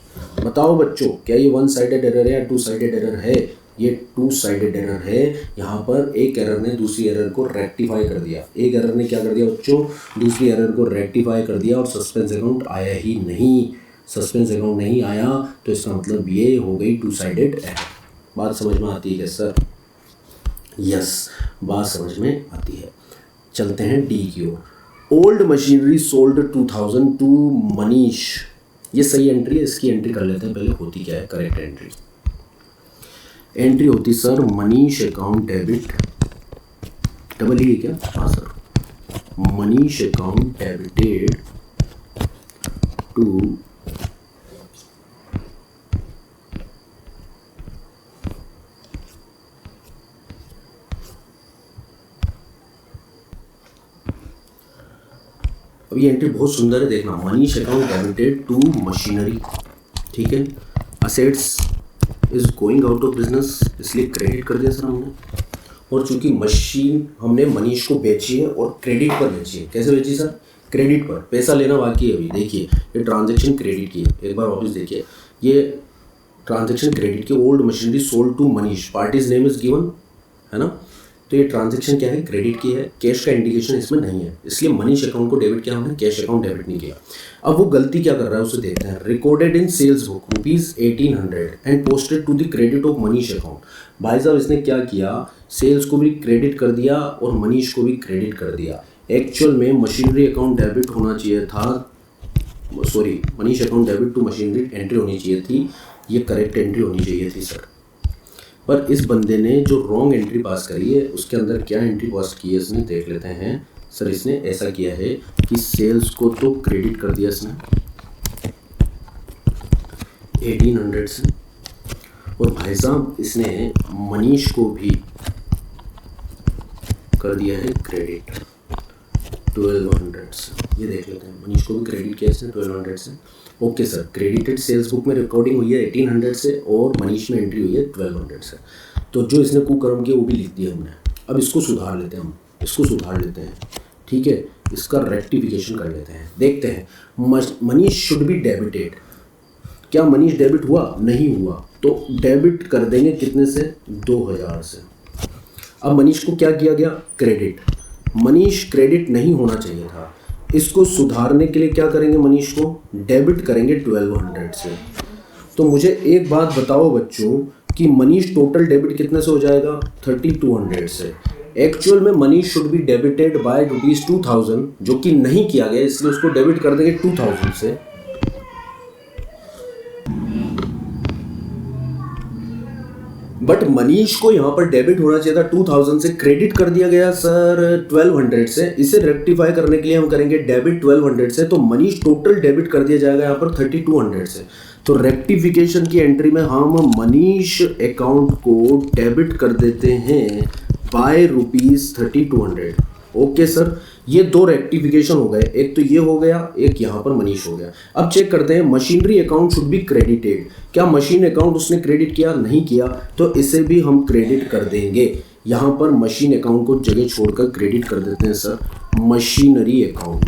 बताओ बच्चों, क्या ये वन साइडेड एरर है या टू साइडेड एरर है? ये टू साइडेड एरर है। यहाँ पर एक एरर ने दूसरी एरर को रेक्टिफाई कर दिया। एक एरर ने क्या कर दिया बच्चों, दूसरी एरर को रेक्टिफाई कर दिया और सस्पेंस अकाउंट आया ही नहीं। सस्पेंस अकाउंट नहीं आया तो इसका मतलब ये हो गई टू साइडेड एरर। बात समझ में आती है सर? यस, बात समझ में आती है। चलते हैं डी की ओर। Old machinery sold 2000 to Manish. ये सही एंट्री है, इसकी एंट्री कर लेते हैं पहले। होती क्या है करेक्ट एंट्री? एंट्री होती sir Manish account debit, double ही है क्या? हाँ sir, Manish account debited to अब ये एंट्री बहुत सुंदर है, देखना। Manish account debited to machinery, ठीक है। Assets is going out of business, इसलिए क्रेडिट कर दिया सर हमने। और चूंकि मशीन हमने मनीष को बेची है और क्रेडिट पर बेची है। कैसे बेची सर? क्रेडिट पर। पैसा लेना बाकी है अभी। देखिए ये ट्रांजैक्शन क्रेडिट की है, एक बार वापस देखिए। ये ट्रांजैक्शन क्रेडिट की। Old machinery sold to Manish, party's name is given, है ना। तो ये ट्रांजैक्शन क्या है? क्रेडिट की है। कैश का इंडिकेशन इसमें नहीं है, इसलिए मनीष अकाउंट को डेबिट किया हमने, कैश अकाउंट डेबिट नहीं किया। अब वो गलती क्या कर रहा है उसे देखते हैं। Recorded in sales book ₹1800 and posted to the credit of Manish account. भाई साहब इसने क्या किया, सेल्स को भी क्रेडिट कर दिया और मनीष को भी क्रेडिट कर दिया। एक्चुअल में मशीनरी अकाउंट डेबिट होना चाहिए था, sorry Manish account debit to machinery entry होनी चाहिए थी, ये करेक्ट एंट्री होनी चाहिए थी सर। पर इस बंदे ने जो रॉन्ग एंट्री पास करी है, उसके अंदर क्या एंट्री पास की है इसने, देख लेते हैं सर। इसने ऐसा किया है कि सेल्स को तो क्रेडिट कर दिया इसने 1800 से, और भाई साहब इसने मनीष को भी कर दिया है क्रेडिट 1200 से। ये देख लेते हैं, मनीष को भी क्रेडिट किया इसने 1200 से। Okay sir, credited sales book में रिकॉर्डिंग हुई है 1800 से और मनीष में एंट्री हुई है 1200 से। तो जो इसने कुकर्म किया वो भी लिख दिया हमने। अब इसको सुधार लेते हैं हम, इसको सुधार लेते हैं, ठीक है। इसका रेक्टिफिकेशन कर लेते हैं। देखते हैं मनीष शुड बी डेबिटेड। क्या मनीष डेबिट हुआ? नहीं हुआ। तो डेबिट कर देंगे कितने से? 2000 से। अब मनीष को क्या किया गया? क्रेडिट। मनीष क्रेडिट नहीं होना चाहिए था। इसको सुधारने के लिए क्या करेंगे? मनीष को डेबिट करेंगे 1200 से। तो मुझे एक बात बताओ बच्चों कि मनीष टोटल डेबिट कितने से हो जाएगा? 3200 से। एक्चुअल में Manish should be debited bye ₹2000, जो कि नहीं किया गया, इसलिए उसको डेबिट कर देंगे 2000 से। बट मनीष को यहाँ पर डेबिट होना चाहिए था 2000 से, क्रेडिट कर दिया गया सर 1200 से। इसे रेक्टिफाई करने के लिए हम करेंगे डेबिट 1200 से, तो मनीष टोटल डेबिट कर दिया जाएगा यहाँ पर 3200 से। तो रेक्टिफिकेशन की एंट्री में हम मनीष अकाउंट को डेबिट कर देते हैं बाय ₹3200। ओके सर, ये 2 रेक्टिफिकेशन हो गए, एक तो ये हो गया, एक यहाँ पर मनीष हो गया। अब चेक करते हैं, machinery account should be credited. क्या मशीन अकाउंट उसने क्रेडिट किया? नहीं किया। तो इसे भी हम क्रेडिट कर देंगे। यहाँ पर मशीन अकाउंट को जगह छोड़कर क्रेडिट कर देते हैं सर मशीनरी अकाउंट।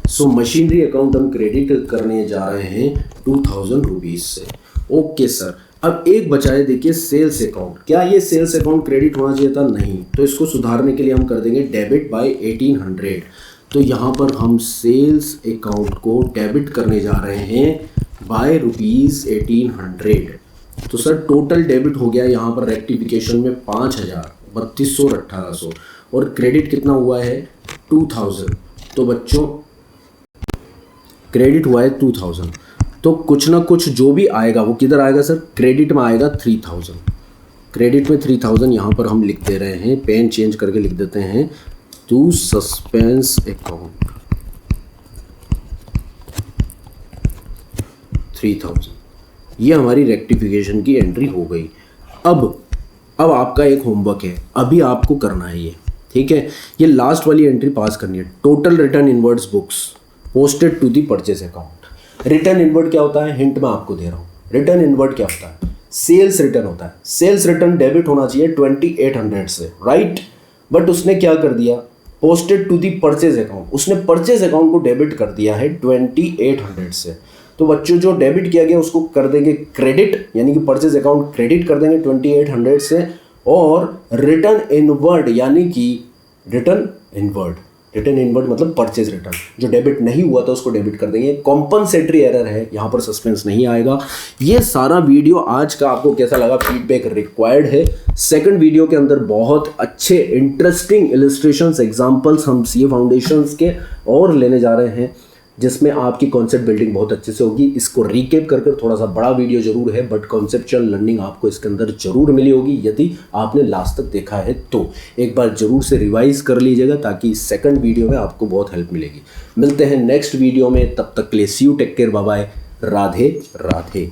सो मशीनरी अकाउंट हम क्रेडिट करने जा रहे हैं 2000 रुपीज से। ओके सर, अब एक बचा है, देखिए सेल्स अकाउंट। क्या ये सेल्स अकाउंट क्रेडिट होना चाहिए था? नहीं। तो इसको सुधारने के लिए हम कर देंगे डेबिट बाय 1800। तो यहाँ पर हम सेल्स अकाउंट को डेबिट करने जा रहे हैं बाय ₹1800। तो सर टोटल डेबिट हो गया यहाँ पर रेक्टिफिकेशन में 5000, 3200 और 1800, और क्रेडिट कितना हुआ है 2000। तो बच्चों क्रेडिट हुआ है 2000, तो कुछ ना कुछ जो भी आएगा वो किधर आएगा सर, क्रेडिट में आएगा 3000। क्रेडिट में 3000 यहाँ पर हम लिख दे रहे हैं, पेन चेंज करके लिख देते हैं टू सस्पेंस अकाउंट 3000। ये हमारी रेक्टिफिकेशन की एंट्री हो गई। अब आपका एक होमवर्क है, अभी आपको करना है ये, ठीक है। ये लास्ट वाली एंट्री पास करनी है, total return inwards books posted to the purchase account. Return inward क्या होता है, हिंट मैं आपको दे रहा हूँ। रिटर्न इनवर्ड क्या होता है, सेल्स रिटर्न होता है। सेल्स रिटर्न डेबिट होना चाहिए 2800 से, राइट। बट उसने क्या कर दिया, posted to the purchase account, उसने परचेज अकाउंट को डेबिट कर दिया है 2800 से। तो बच्चों जो डेबिट किया गया उसको कर देंगे क्रेडिट, यानी कि परचेज अकाउंट क्रेडिट कर देंगे 2800 से, और रिटर्न इनवर्ड यानी कि रिटर्न इनवर्ड मतलब परचेज रिटर्न जो डेबिट नहीं हुआ था उसको डेबिट कर देंगे। कॉम्पनसेटरी एरर है, यहाँ पर सस्पेंस नहीं आएगा। ये सारा वीडियो आज का आपको कैसा लगा, फीडबैक रिक्वायर्ड है। सेकंड वीडियो के अंदर बहुत अच्छे इंटरेस्टिंग इलस्ट्रेशंस एग्जांपल्स हम सीए फाउंडेशंस के और लेने जा रहे हैं, जिसमें आपकी कॉन्सेप्ट बिल्डिंग बहुत अच्छे से होगी। इसको रिकेप कर थोड़ा सा बड़ा वीडियो जरूर है, बट कॉन्सेप्चुअल लर्निंग आपको इसके अंदर जरूर मिली होगी यदि आपने लास्ट तक देखा है तो। एक बार जरूर से रिवाइज कर लीजिएगा ताकि सेकंड वीडियो में आपको बहुत हेल्प मिलेगी। मिलते हैं नेक्स्ट वीडियो में, तब तक के लिए see you, take care, bye bye, Radhe Radhe.